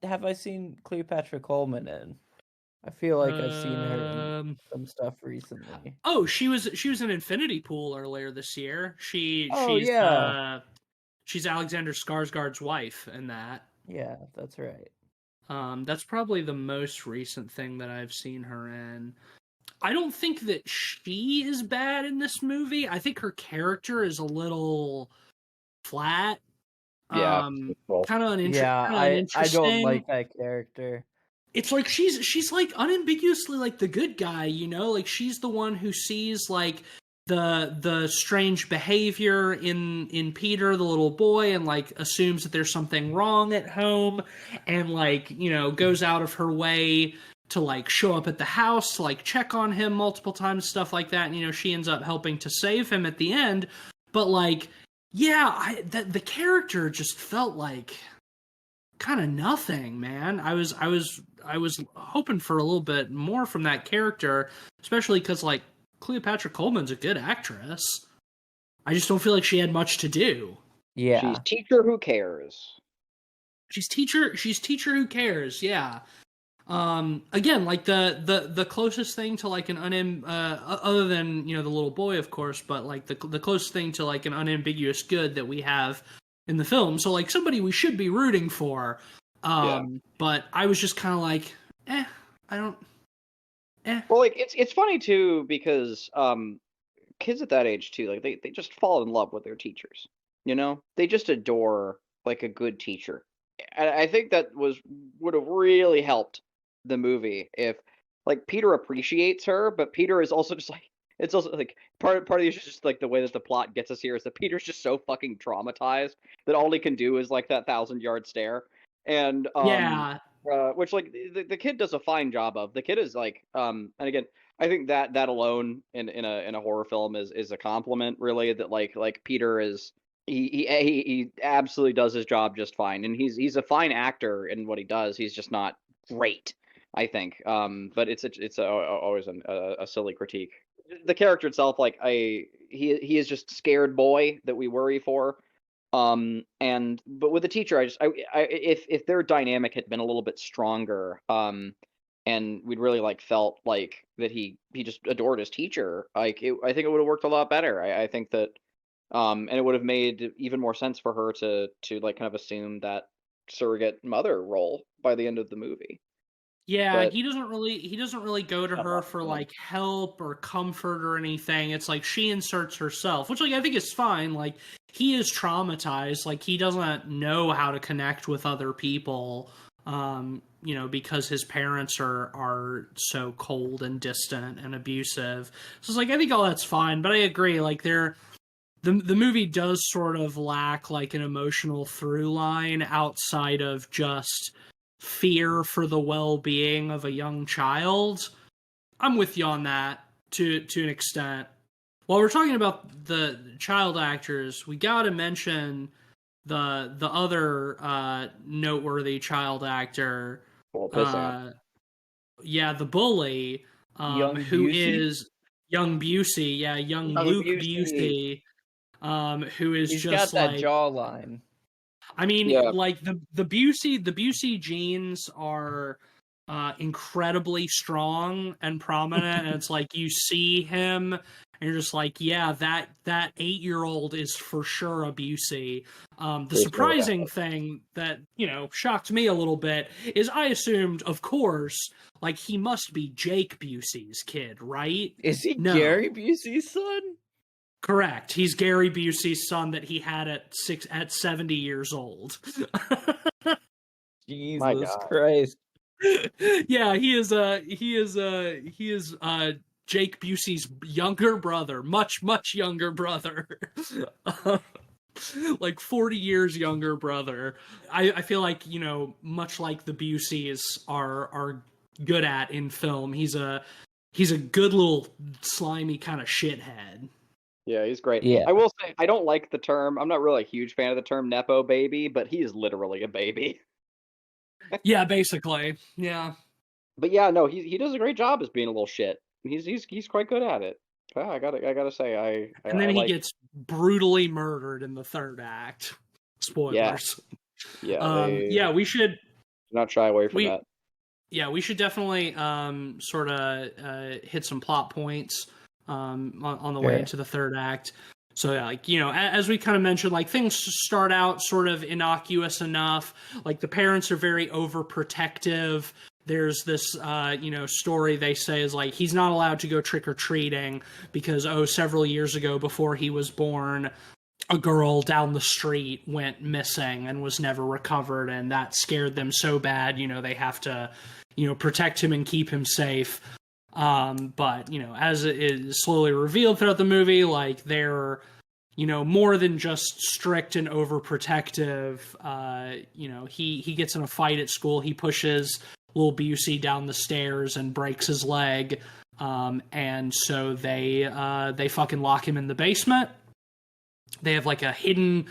have I seen Cleopatra Coleman in? I feel like I've seen her in some stuff recently. Oh, she was in Infinity Pool earlier this year. She's Alexander Skarsgård's wife in that. Yeah, that's right. That's probably the most recent thing that I've seen her in. I don't think that she is bad in this movie. I think her character is a little flat. Yeah. Kind of uninteresting. Yeah, I don't like that character. It's like she's like unambiguously like the good guy, like she's the one who sees like the strange behavior in Peter, the little boy, and like assumes that there's something wrong at home, and like goes out of her way to like show up at the house to like check on him multiple times, stuff like that. And she ends up helping to save him at the end. But like, yeah, the character just felt like kind of nothing, man. I was hoping for a little bit more from that character, especially because like Cleopatra Coleman's a good actress. I just don't feel like she had much to do. Yeah. She's teacher who cares. She's teacher who cares. Yeah. Again, like the closest thing to like an other than, you know, the little boy, of course, but like the closest thing to like an unambiguous good that we have in the film. So like somebody we should be rooting for. But I was just kind of like, I don't. Well, like it's funny too because kids at that age too, like they just fall in love with their teachers. You know, they just adore like a good teacher. And I think that would have really helped the movie if like Peter appreciates her, but Peter is also just like it's also like part of the issue is just like the way that the plot gets us here is that Peter's just so fucking traumatized that all he can do is like that 1,000-yard stare. And Yeah. which like the kid does a fine job of. The kid is like and again, I think that alone in a horror film is a compliment, really, that like Peter is he absolutely does his job just fine, and he's a fine actor in what he does. He's just not great, I think. But it's always a silly critique. The character itself, like he is just scared boy that we worry for. And but with the teacher, if their dynamic had been a little bit stronger, and we'd really like felt like that he just adored his teacher, like I think it would have worked a lot better. I think that and it would have made even more sense for her to like kind of assume that surrogate mother role by the end of the movie. Yeah, But he doesn't really go to her for like help or comfort or anything. It's like she inserts herself, which like I think is fine. Like he is traumatized, like he doesn't know how to connect with other people. You know, because his parents are so cold and distant and abusive. So it's like I think all that's fine, but I agree, like the movie does sort of lack like an emotional through line outside of just fear for the well-being of a young child. I'm with you on that to an extent. While we're talking about the child actors, we gotta mention the other noteworthy child actor. Yeah, the bully, Young who Busey? is young Busey. Yeah, young Young Luke Busey. Busey, who is He's just got that like jawline. I mean, Yeah. like the Busey genes are incredibly strong and prominent, and it's like you see him and you're just like, yeah, that 8-year-old is for sure a Busey. The surprising thing that, you know, shocked me a little bit is I assumed, of course, like he must be Jake Busey's kid, right? Is he No. Gary Busey's son? Correct. He's Gary Busey's son that he had at 70 years old. Jesus Christ. Yeah, he is Jake Busey's younger brother, much younger brother. Like 40 years younger brother. I feel like, you know, much like the Buseys are good at in film, he's a good little slimy kind of shithead. Yeah, he's great. Yeah. I will say I don't like the term. I'm not really a huge fan of the term nepo baby, but he is literally a baby. Yeah, basically. Yeah. But yeah, no, he does a great job as being a little shit. He's quite good at it. Yeah, I gotta say And then I he like. gets brutally murdered in the third act. Spoilers. Yeah, We should not shy away from that. Yeah, we should definitely sort of hit some plot points on the way into the third act. So, yeah, like, you know, as we kind of mentioned, like, things start out sort of innocuous enough. Like, the parents are very overprotective. There's this, you know, story they say is, like, he's not allowed to go trick-or-treating because, several years ago before he was born, a girl down the street went missing and was never recovered, and that scared them so bad, you know, they have to, you know, protect him and keep him safe. But, you know, as it is slowly revealed throughout the movie, like, they're, you know, more than just strict and overprotective. You know, he gets in a fight at school. He pushes little Busey down the stairs and breaks his leg. And so they fucking lock him in the basement. They have like a hidden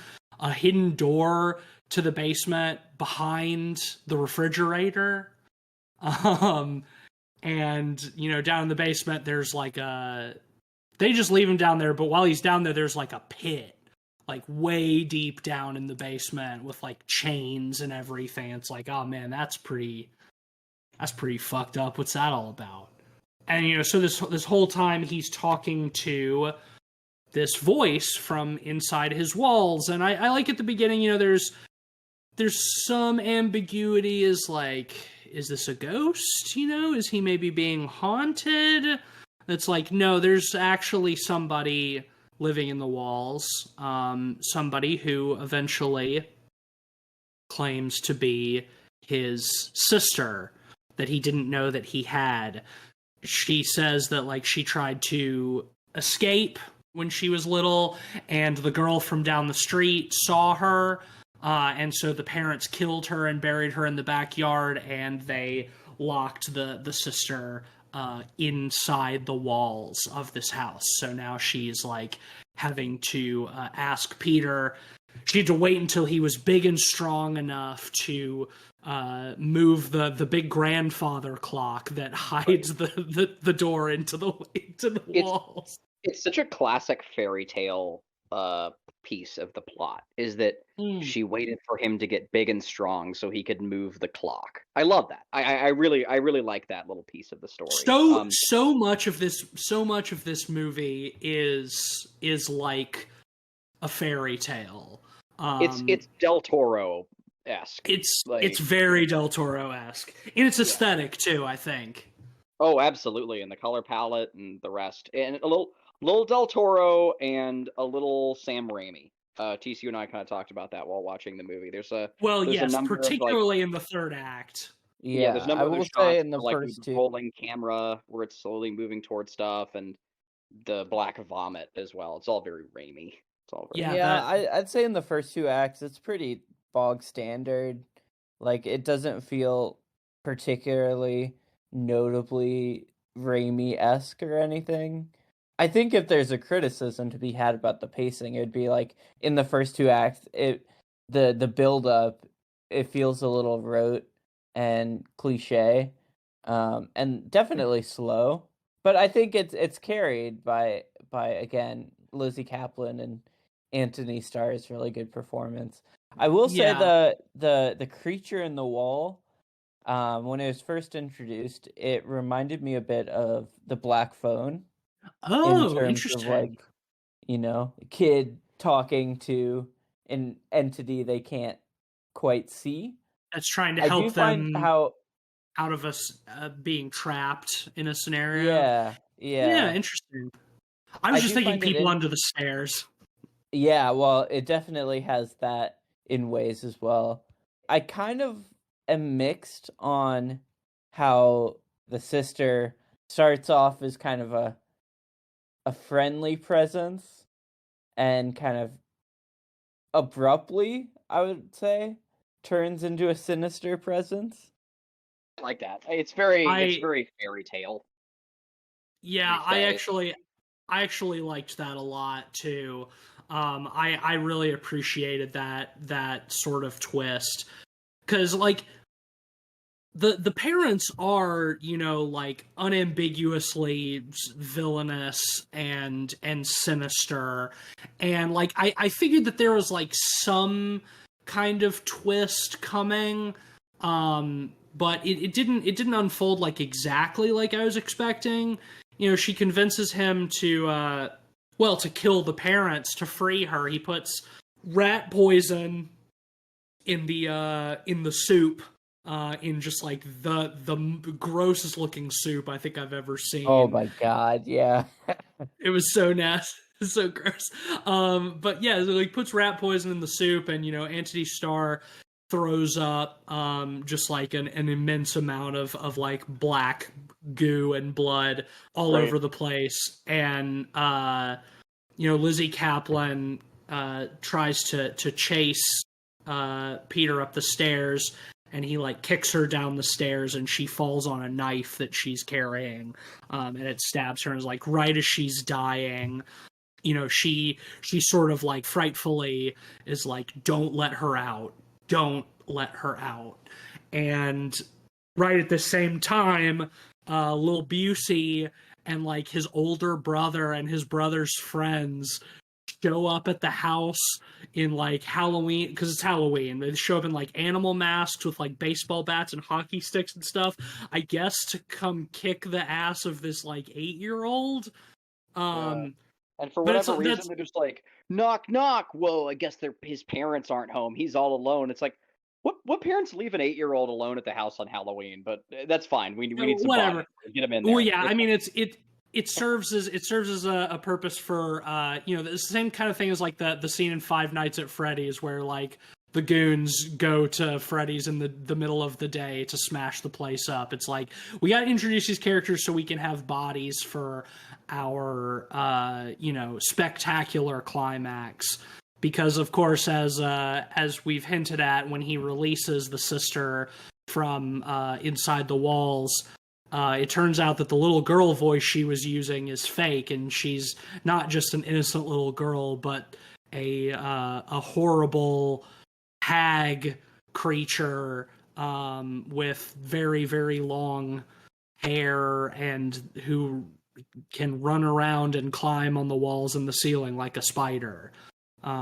door to the basement behind the refrigerator. And, you know, down in the basement, there's like they just leave him down there, but while he's down there, there's like a pit like way deep down in the basement with like chains and everything. It's like, oh man, that's pretty fucked up. What's that all about? And so this whole time he's talking to this voice from inside his walls, and I like at the beginning, there's some ambiguity, is like, is this a ghost? Is he maybe being haunted? It's like, no, there's actually somebody living in the walls, somebody who eventually claims to be his sister that he didn't know that he had. She says that like she tried to escape when she was little, and the girl from down the street saw her, and so the parents killed her and buried her in the backyard, and they locked the sister inside the walls of this house. So now she's like having to ask Peter. She had to wait until he was big and strong enough to move the big grandfather clock that hides the door into the walls. It's such a classic fairy tale piece of the plot, is that she waited for him to get big and strong so he could move the clock. I love that. I really like that little piece of the story. So much of this movie is like a fairy tale. It's Del Toro-esque. It's very Del Toro-esque in its aesthetic too, I think. Oh, absolutely, and the color palette and the rest, and a little Del Toro and a little Sam Raimi. TCU and I kind of talked about that while watching the movie. There's a number particularly in the third act. Yeah, there's a number I of will shots say in the like first the two. rolling camera where it's slowly moving towards stuff, and the black vomit as well. It's all very Raimi. It's all very I'd say in the first two acts it's pretty bog standard. Like, it doesn't feel particularly notably Raimi-esque or anything. I think if there's a criticism to be had about the pacing, it would be like in the first two acts, the build up, it feels a little rote and cliche, and definitely slow. But I think it's carried by again Lizzie Kaplan and Anthony Starr's really good performance. I will say the creature in the wall, when it was first introduced, it reminded me a bit of the Black Phone. Oh, In terms interesting. of like, a kid talking to an entity they can't quite see. That's trying to I help do them find how out of us being trapped in a scenario. Yeah, Interesting. I was just thinking people under the stairs. Yeah, well, it definitely has that in ways as well. I kind of am mixed on how the sister starts off as kind of a friendly presence and kind of abruptly, I would say, turns into a sinister presence. I like that. It's very fairy tale. Yeah, I actually liked that a lot too. I really appreciated that sort of twist, because like the parents are, like unambiguously villainous and sinister, and like I figured that there was like some kind of twist coming, but it didn't unfold like exactly like I was expecting. She convinces him to kill the parents to free her. He puts rat poison in the soup, in just like the grossest looking soup I think I've ever seen. Oh my god, yeah. It was so nasty. So gross. But yeah, so like puts rat poison in the soup, and Anthony Starr throws up just like an immense amount of like black goo and blood all over the place, and Lizzie Kaplan tries to chase Peter up the stairs, and he like kicks her down the stairs, and she falls on a knife that she's carrying, and it stabs her, and is like right as she's dying. She sort of like frightfully is like, don't let her out. And right at the same time, Lil Busey and like his older brother and his brother's friends show up at the house in like Halloween, because it's Halloween. They show up in like animal masks with like baseball bats and hockey sticks and stuff, I guess to come kick the ass of this like 8-year-old. Yeah. And for But it's whatever reason, that's they're just like, knock, knock. Whoa, I guess his parents aren't home. He's all alone. It's like, what parents leave an 8-year-old alone at the house on Halloween? But that's fine. We need some whatever. bodies. Get him in Well, there. yeah, I mean it serves as a purpose for the same kind of thing as like the scene in Five Nights at Freddy's where like the goons go to Freddy's in the middle of the day to smash the place up. It's like we got to introduce these characters so we can have bodies for our spectacular climax. Because of course, as we've hinted at, when he releases the sister from inside the walls, it turns out that the little girl voice she was using is fake, and she's not just an innocent little girl, but a horrible hag creature with very, very long hair and who can run around and climb on the walls and the ceiling like a spider.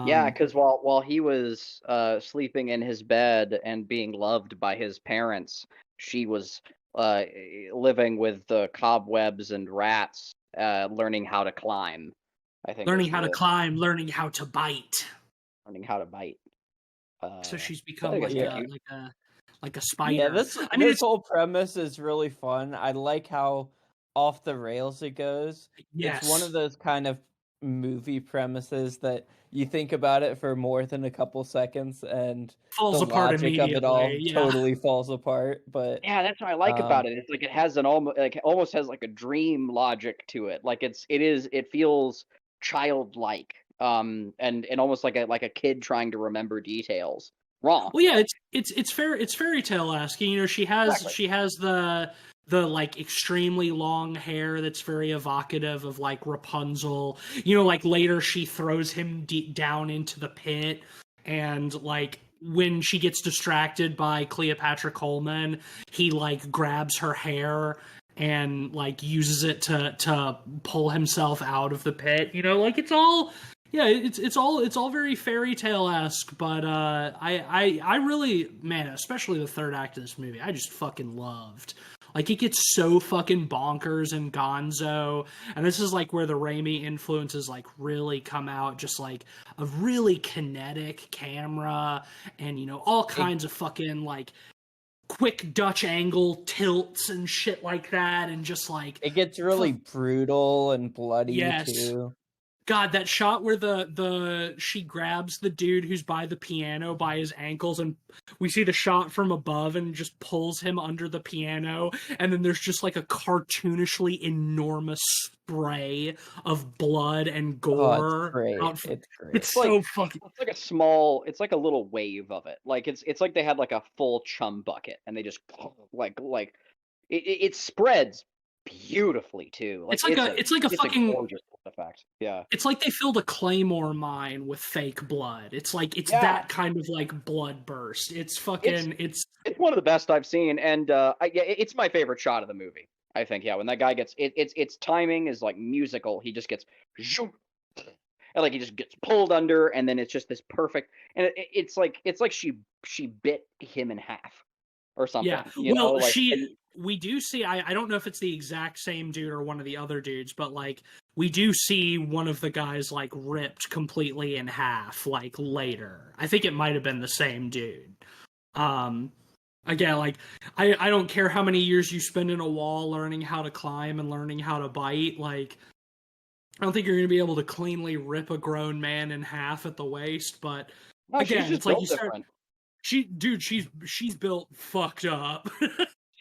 Yeah, because while he was sleeping in his bed and being loved by his parents, she was living with the cobwebs and rats, learning how to climb. I think learning is how to the climb, learning how to bite. learning how to bite. So she's I become think like it's Yeah. cute. a Yeah, spider. this I mean, this it's whole premise is really fun. I like how off the rails it goes. It's one of yes, those kind of movie premises that you think about it for more than a couple seconds and the falls apart logic of it all immediately. Yeah. totally falls apart. But Yeah, that's what I like um about it. It's like it has an almost has like a dream logic to it. Like it feels childlike. And almost like a kid trying to remember details. Wrong. Well, yeah, it's fairy tale esque. You know, Exactly. she has the like extremely long hair that's very evocative of like Rapunzel. You know, like later she throws him deep down into the pit, and like when she gets distracted by Cleopatra Coleman, he like grabs her hair and like uses it to pull himself out of the pit. You know, like it's all yeah, it's all very fairy tale esque, but I really, man, especially the third act of this movie, I just fucking loved. Like it gets so fucking bonkers and gonzo, and this is like where the Raimi influences like really come out, just like a really kinetic camera, and all it kinds of fucking like quick Dutch angle tilts and shit like that, and just like it gets really brutal and bloody yes. too. God, that shot where the she grabs the dude who's by the piano by his ankles, and we see the shot from above and just pulls him under the piano, and then there's just like a cartoonishly enormous spray of blood and Oh, it's gore great. out. It's great. It's so fucking It's like it's like a little wave of it. Like it's like they had like a full chum bucket and they just like it spreads beautifully too. Like it's like a it's a fucking gorgeous effect. Yeah. it's like they filled a claymore mine with fake blood. It's like it's Yeah. that kind of like blood burst. It's It's fucking it's one of the best I've seen, and yeah, it's my favorite shot of the movie. I think when that guy gets its timing is like musical. He just gets zoom, and like he just gets pulled under, and then it's just this perfect, and it's like she bit him in half or Yeah. something. Well, Like and we do see, I don't know if it's the exact same dude or one of the other dudes, but like, we do see one of the guys like ripped completely in half, like later. I think it might have been the same dude. Um, Again, like, I don't care how many years you spend in a wall learning how to climb and learning how to bite, like, I don't think you're going to be able to cleanly rip a grown man in half at the waist, but no, she's again, just it's like built you start, different. she's built fucked up.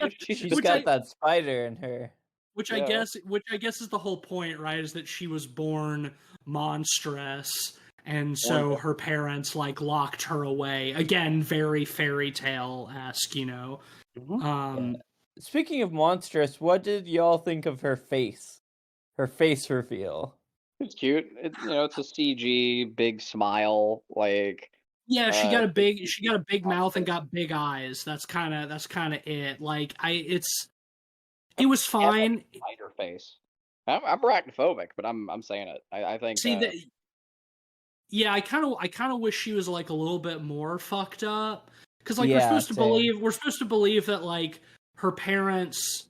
She's She's just Which got I that spider in her. yeah. which I guess is the whole point, right? Is that she was born monstrous, and Born so her parents like locked her away. Again, very fairy tale esque, Mhm. Yeah. Um, Speaking of monstrous, what did y'all think of her face? Her face reveal. It's cute. It's a CG big smile. Like yeah, it's she got a big mouth and monstrous. got big eyes. That's kind of it. Like it was He has like fine. a spider face. I'm arachnophobic, but I'm saying it. I think See that yeah, I kind of wish she was like a little bit more fucked up, because like Yeah, we're same. supposed to believe that like her parents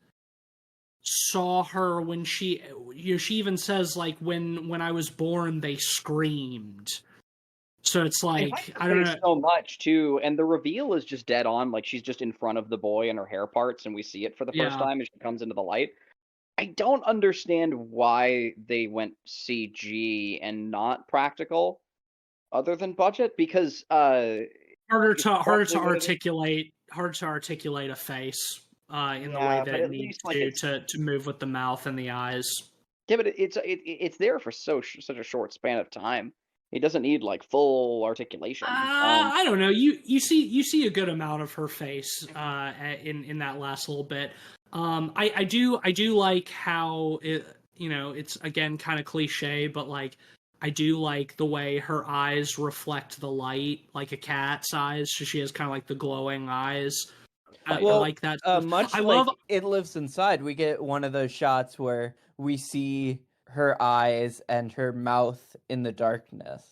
saw her when she, you know, she even says like when I was born they screamed. So it's They like hide the I don't face know. so much too, and the reveal is just dead on. Like she's just in front of the boy and her hair parts, and we see it for the first Yeah. time, and she comes into the light. I don't understand why they went CG and not practical, other than budget, because it's Harder to probably what it is. articulate a face in the way Yeah, that but it at needs least like to move with the mouth and the eyes. yeah, but it's there for such a short span of time. It doesn't need like full articulation. I don't know. You see a good amount of her face in that last little bit. I do like how it, you know, it's again kind of cliche, but like I do like the way her eyes reflect the light like a cat's eyes. So she has kind of like the glowing eyes. I Well, like that stuff. much I love, like It Lives Inside, we get one of those shots where we see her eyes and her mouth in the darkness.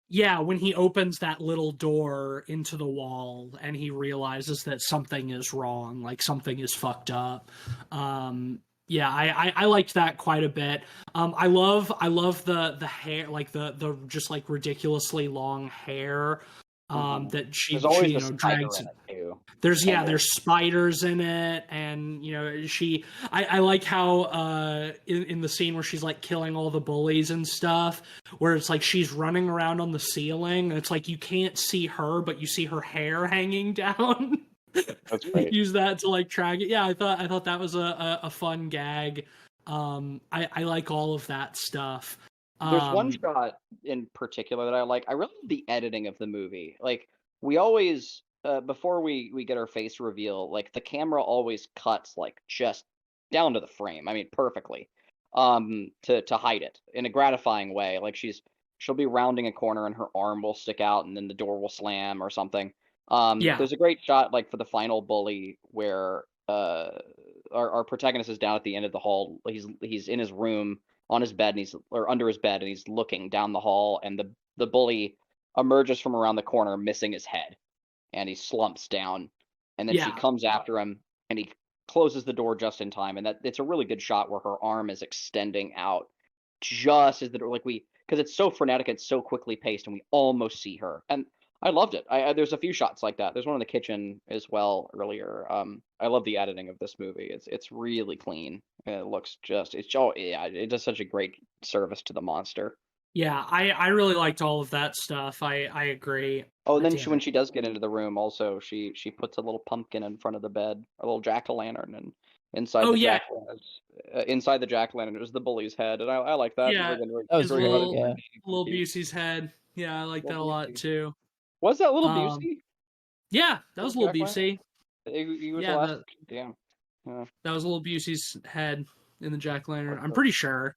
yeah, when he opens that little door into the wall and he realizes that something is wrong, like something is fucked up. Yeah, I liked that quite a bit. I love the hair, like the just like ridiculously long hair that There's she always you a know spider drags. in it too. There's spiders in it, and you know I like how in the scene where she's like killing all the bullies and stuff, where it's like she's running around on the ceiling and it's like you can't see her but you see her hair hanging down. That's great. Use that to like track it. Yeah, I thought that was a fun gag. I like all of that stuff. There's one shot in particular that I like. I really love the editing of the movie. Like we always before we get our face reveal, like the camera always cuts like just down to the frame. I mean perfectly. To hide it in a gratifying way. Like she'll be rounding a corner and her arm will stick out and then the door will slam or something. Yeah, There's a great shot like for the final bully where our protagonist is down at the end of the hall. He's in his room on his bed and he's or under his bed and he's looking down the hall and the bully emerges from around the corner missing his head and he slumps down and then she yeah, comes after him and he closes the door just in time and that it's a really good shot where her arm is extending out just as the door like we because it's so frenetic, it's so quickly paced and we almost see her and I loved it. There's a few shots like that. There's one in the kitchen as well earlier. I love the editing of this movie. It's really clean. It looks just it's oh yeah, it does such a great service to the monster. yeah. I really liked all of that stuff. I agree. Oh, and God then damn when it. she does get into the room, also she puts a little pumpkin in front of the bed, a little jack o' lantern, and inside Oh the yeah, inside the jack o' lantern is the bully's head, and I like that. yeah. That was His Very great. much Yeah. little Busey's head. Yeah, I like that a lot Busey. too. Was that little Um, Busey? yeah, that was little Jack o' lantern? Busey. He was the Yeah, last. Damn. Yeah. that was little Busey's head in the jack lantern. I'm Okay. pretty sure.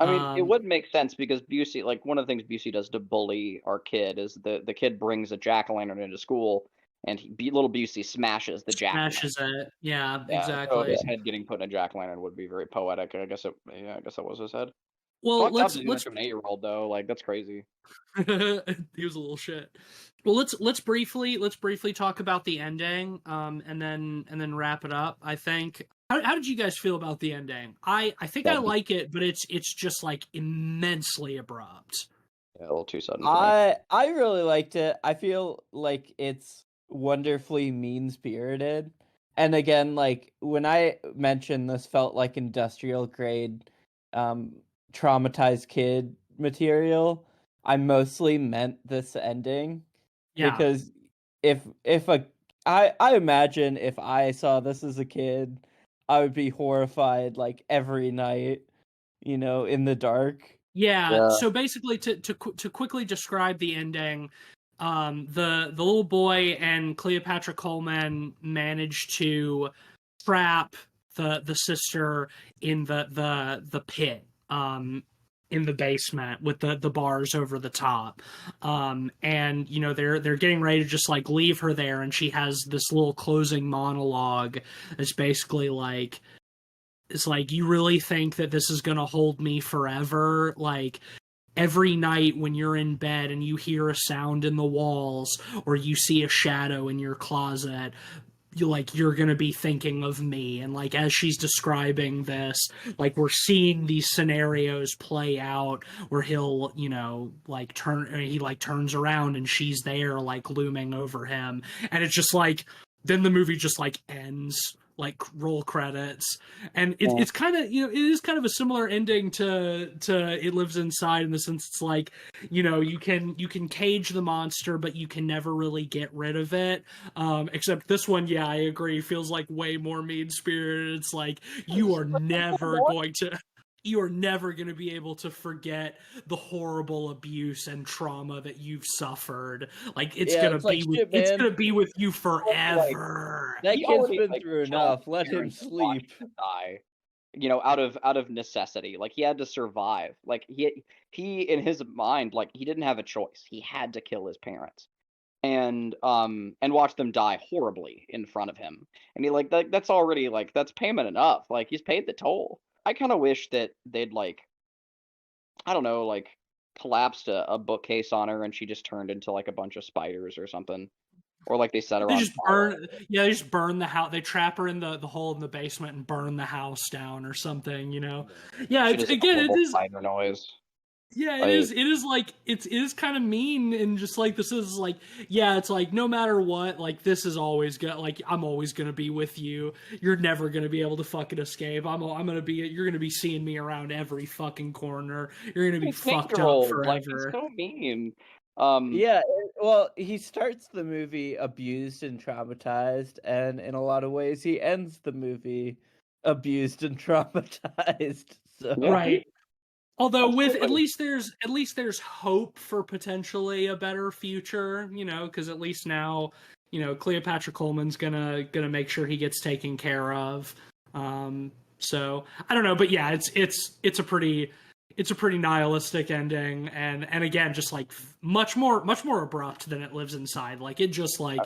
I mean, it Um, would make sense because Busey, like one of the things Busey does to bully our kid is the kid brings a jack o' lantern into school, and little Busey smashes the jack o' lantern. smashes it. Yeah, Yeah, so exactly. his head getting put in a jack o' lantern would be very poetic. I guess I guess that was his head. Well, Fucked up to do that let's to an 8-year-old though. Like that's crazy. he was a little shit. Well, let's briefly talk about the ending, and then wrap it up. I think. How did you guys feel about the ending? I think I Sudden. like it, but it's just like immensely abrupt. Yeah, a little too sudden for me. I really liked it. I feel like it's wonderfully mean spirited. And again, like when I mentioned this felt like industrial grade traumatized kid material, I mostly meant this ending. Yeah, Because if a I imagine if I saw this as a kid, I would be horrified like every night, in the dark. yeah. Yeah. So basically, to quickly describe the ending, the little boy and Cleopatra Coleman managed to trap the sister in the pit, in the basement with the bars over the top, and you know they're getting ready to just like leave her there, and she has this little closing monologue that's basically like, it's like, you really think that this is gonna hold me forever? Like, every night when you're in bed and you hear a sound in the walls or you see a shadow in your closet, you're gonna be thinking of me. And like as she's describing this, like we're seeing these scenarios play out where he'll like he like turns around and she's there like looming over him, and it's just like then the movie just like ends, like roll credits. And it's kind of it is kind of a similar ending to It Lives Inside, in the sense it's like you can cage the monster but you can never really get rid of it, except this one, yeah, I agree, feels like way more mean spirited. It's like you are never going to be able to forget the horrible abuse and trauma that you've suffered. Like it's gonna be with you forever. That He kid's already, been like, through killed enough. his Let him parents and watched sleep. them die, out of necessity. Like he had to survive. Like he in his mind, like he didn't have a choice. He had to kill his parents and watch them die horribly in front of him. And he like that's already like that's payment enough. Like he's paid the toll. I kind of wish that they'd like I don't know, like collapsed a bookcase on her and she just turned into like a bunch of spiders or something. Or like they set her They on just fire. they just burn the house. They trap her in the hole in the basement and burn the house down or something. Yeah, She it's does a again, it horrible is. spider noise. Yeah, it Like is. It is like it is kind of mean, and just like this is like, yeah, it's like no matter what, like this is always gonna, like I'm always gonna be with you. You're never gonna be able to fucking escape. I'm gonna be. You're gonna be seeing me around every fucking corner. You're gonna be it's fucked up eight-year-old. Like it's forever. so mean. Yeah, well, he starts the movie abused and traumatized, and in a lot of ways, he ends the movie abused and traumatized. So Yeah, Right. Although with absolutely. at least there's hope for potentially a better future, because at least now, Cleopatra Coleman's gonna make sure he gets taken care of. So I don't know, but yeah, it's a pretty nihilistic ending, and again, just like much more abrupt than It Lives Inside. Like it's just like,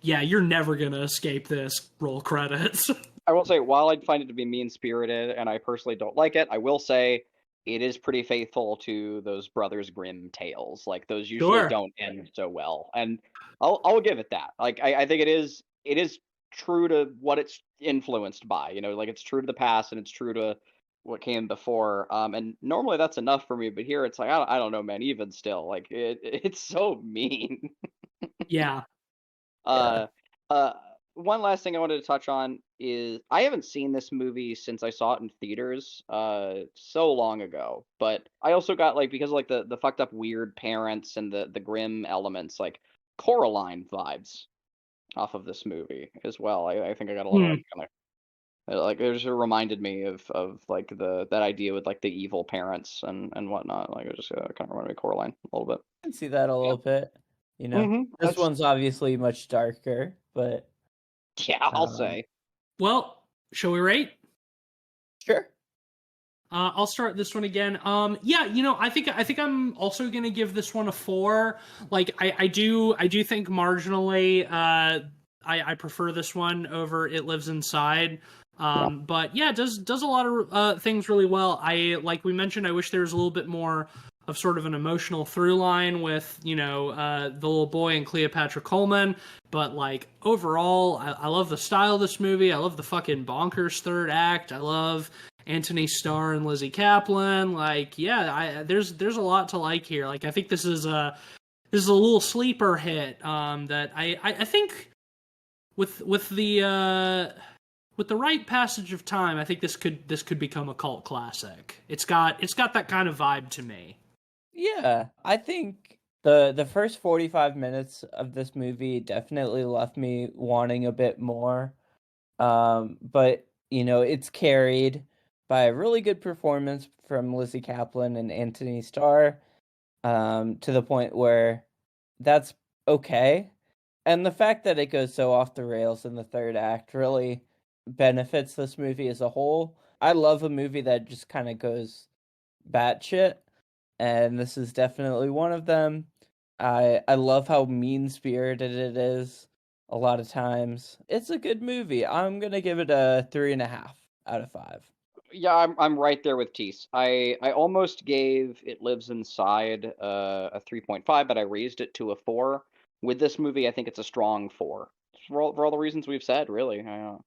yeah, you're never gonna escape this. Roll credits. I will say, while I'd find it to be mean-spirited and I personally don't like it, I will say it is pretty faithful to those Brothers Grimm tales. Like those usually Sure. don't end so well, and I'll give it that. Like I think it is true to what it's influenced by. Like it's true to the past and it's true to what came before. And normally that's enough for me, but here it's like I don't know, man. Even still, like it's so mean. Yeah. yeah, Uh, uh, One last thing I wanted to touch on is I haven't seen this movie since I saw it in theaters, so long ago. But I also got like because of, like the fucked up weird parents and the grim elements, like Coraline vibes off of this movie as well. I think I got a lot of Hmm. like kind of like it just reminded me of like that idea with like the evil parents and whatnot. Like it just kind of reminded me of Coraline a little bit. I can see that a Yeah. little bit. This That's one's obviously much darker, but yeah. I'll um, say. Well, shall we rate? sure. I'll start this one again. Yeah, I think I'm also gonna give this one a 4. Like, I do think marginally, I prefer this one over It Lives Inside. Yeah. But yeah, it does a lot of things really well. Like we mentioned, I wish there was a little bit more of sort of an emotional through line with the little boy and Cleopatra Coleman. But like overall, I love the style of this movie. I love the fucking bonkers third act. I love Anthony Starr and Lizzie Kaplan. Like, yeah, there's a lot to like here. Like, I think this is a little sleeper hit. That I think with the right passage of time, I think this could become a cult classic. It's got that kind of vibe to me. Yeah, I think the first 45 minutes of this movie definitely left me wanting a bit more. But it's carried by a really good performance from Lizzie Kaplan and Anthony Starr, to the point where that's okay. And the fact that it goes so off the rails in the third act really benefits this movie as a whole. I love a movie that just kind of goes batshit, and this is definitely one of them. I love how mean spirited it is. A lot of times, it's a good movie. I'm gonna give it a 3.5 out of 5. Yeah, I'm right there with Tease. I almost gave It Lives Inside a 3.5, but I raised it to a 4. With this movie, I think it's a strong 4 for all the reasons we've said. Really, I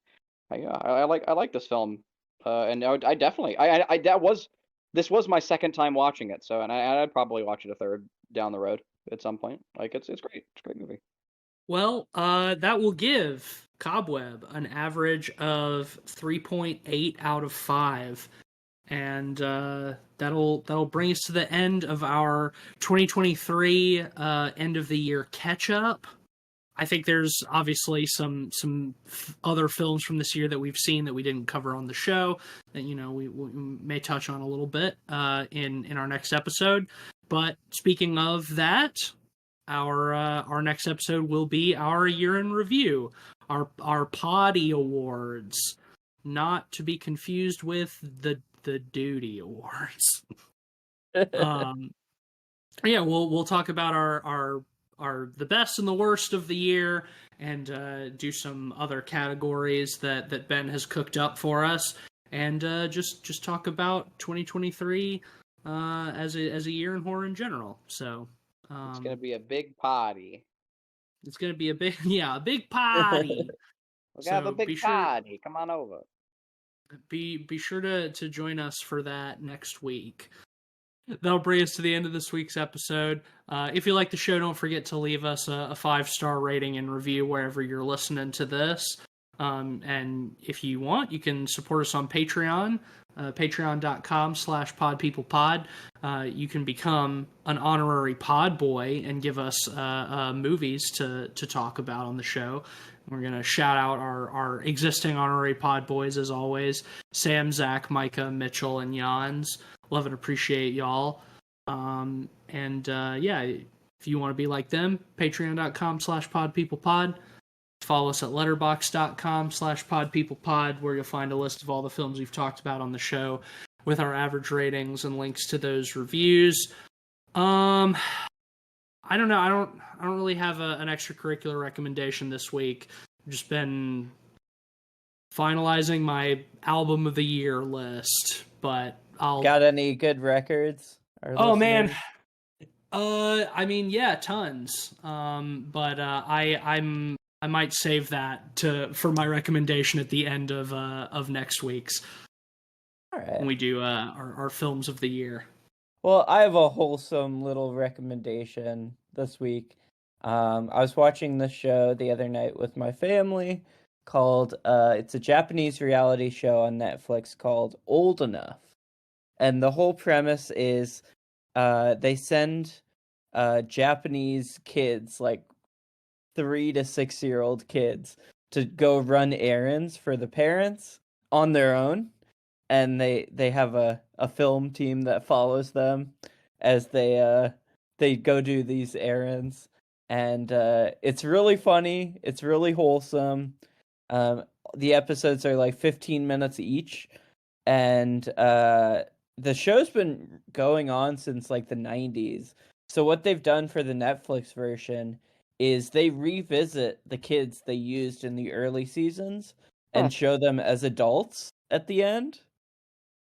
like this film, and I definitely I that was this was my second time watching it, so I'd probably watch it a third down the road at some point. Like it's great. It's a great movie. Well, that will give Cobweb an average of 3.8 out of 5. And that'll bring us to the end of our 2023 end of the year catch up. I think there's obviously some other films from this year that we've seen that we didn't cover on the show that we may touch on a little bit in our next episode. But speaking of that, our next episode will be our year in review, our Poddy Awards, not to be confused with the Duty Awards. Yeah, we'll talk about our the best and the worst of the year, and do some other categories that Ben has cooked up for us, and just talk about 2023 as a year in horror in general. So It's gonna be a big party. it's gonna be a big a big party. We're gonna have a So big party. Come on over. be sure to join us for that next week. That'll bring us to the end of this week's episode. If you like the show, don't forget to leave us a 5-star rating and review wherever you're listening to this. And if you want, you can support us on Patreon, patreon.com/podpeoplepod. You can become an honorary pod boy and give us movies to talk about on the show. We're going to shout out our existing honorary pod boys, as always: Sam, Zach, Micah, Mitchell, and Jans. Love and appreciate y'all. If you want to be like them, patreon.com/podpeoplepod. Follow us at letterboxd.com/podpeoplepod, where you'll find a list of all the films we've talked about on the show with our average ratings and links to those reviews. I don't know. I don't really have an extracurricular recommendation this week. I've just been finalizing my album of the year list, but Got any good records? Oh man. I mean, yeah, tons. But I might save that for my recommendation at the end of next week's. All right. When we do our films of the year. Well, I have a wholesome little recommendation this week. I was watching this show the other night with my family called it's a Japanese reality show on Netflix called Old Enough. And the whole premise is they send Japanese kids, like 3 to 6-year-old kids, to go run errands for the parents on their own. And they have a film team that follows them as they go do these errands. And it's really funny. It's really wholesome. The episodes are like 15 minutes each. And the show's been going on since like the 90s. So what they've done for the Netflix version is they revisit the kids they used in the early seasons and show them as adults at the end.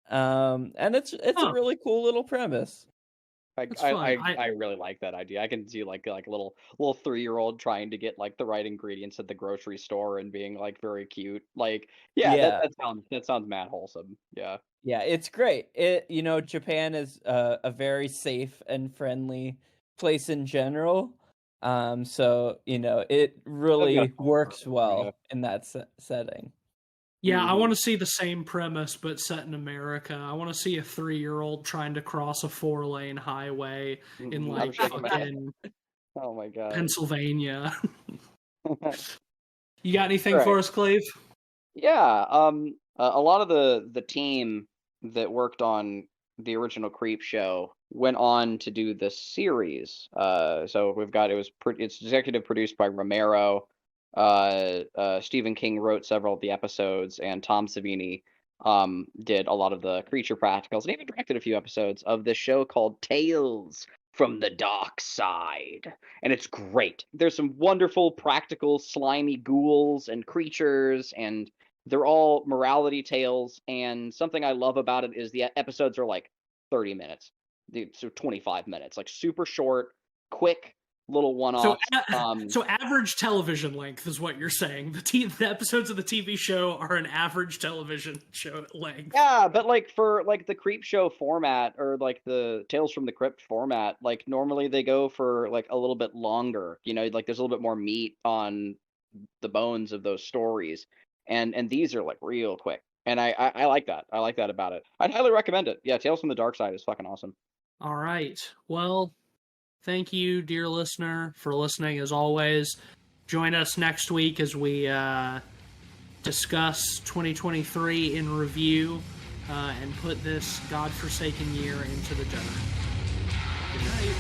And it's a really cool little premise. I really like that idea. I can see like a little 3-year-old trying to get like the right ingredients at the grocery store and being like very cute. Like that sounds mad wholesome. Yeah. Yeah, it's great. Japan is a very safe and friendly place in general. So it really works well in that setting. Yeah, I want to see the same premise, but set in America. I want to see a 3-year-old trying to cross a 4-lane highway in like fucking oh my god, Pennsylvania. You got anything for us, Cleve? Yeah, a lot of the team that worked on the original Creep show went on to do this series. So it's executive produced by Romero. Stephen King wrote several of the episodes, and Tom Savini did a lot of the creature practicals, and even directed a few episodes of this show called Tales from the Dark Side. And it's great. There's some wonderful practical slimy ghouls and creatures, and they're all morality tales, and something I love about it is the episodes are like 30 minutes, so 25 minutes, like super short, quick little one-offs. So average television length is what you're saying. The episodes of the TV show are an average television show length. Yeah, but like for like the Creep Show format, or like the Tales from the Crypt format, like normally they go for like a little bit longer. Like there's a little bit more meat on the bones of those stories, and these are like real quick. And I like that. I like that about it. I'd highly recommend it. Yeah, Tales from the Dark Side is fucking awesome. All right. Well, thank you, dear listener, for listening as always. Join us next week as we discuss 2023 in review and put this godforsaken year into the dirt. Good night.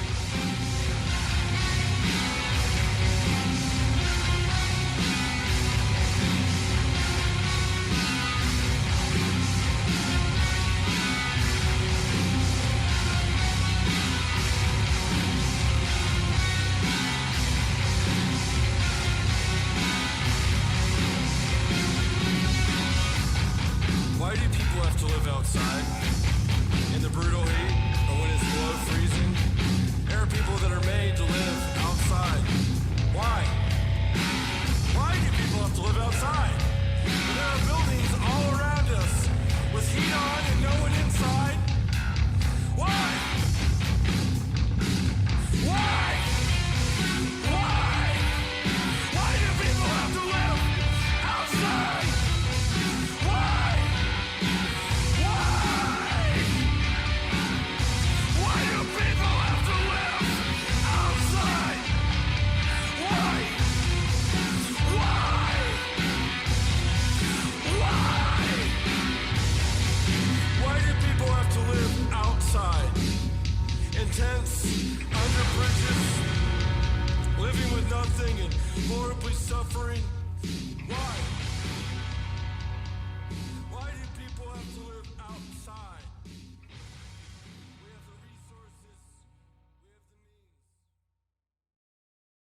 Why do people have to live outside in the brutal heat or when it's below freezing? There are people that are made to live outside. Why? Why do people have to live outside? There are buildings all around us with heat on and no one inside. Why? Why? Why? Why do people have to live outside? Why? Why do people have to live outside? Why? Why? Why do people have to live outside? In tents, under bridges, living with nothing and horribly suffering? Why?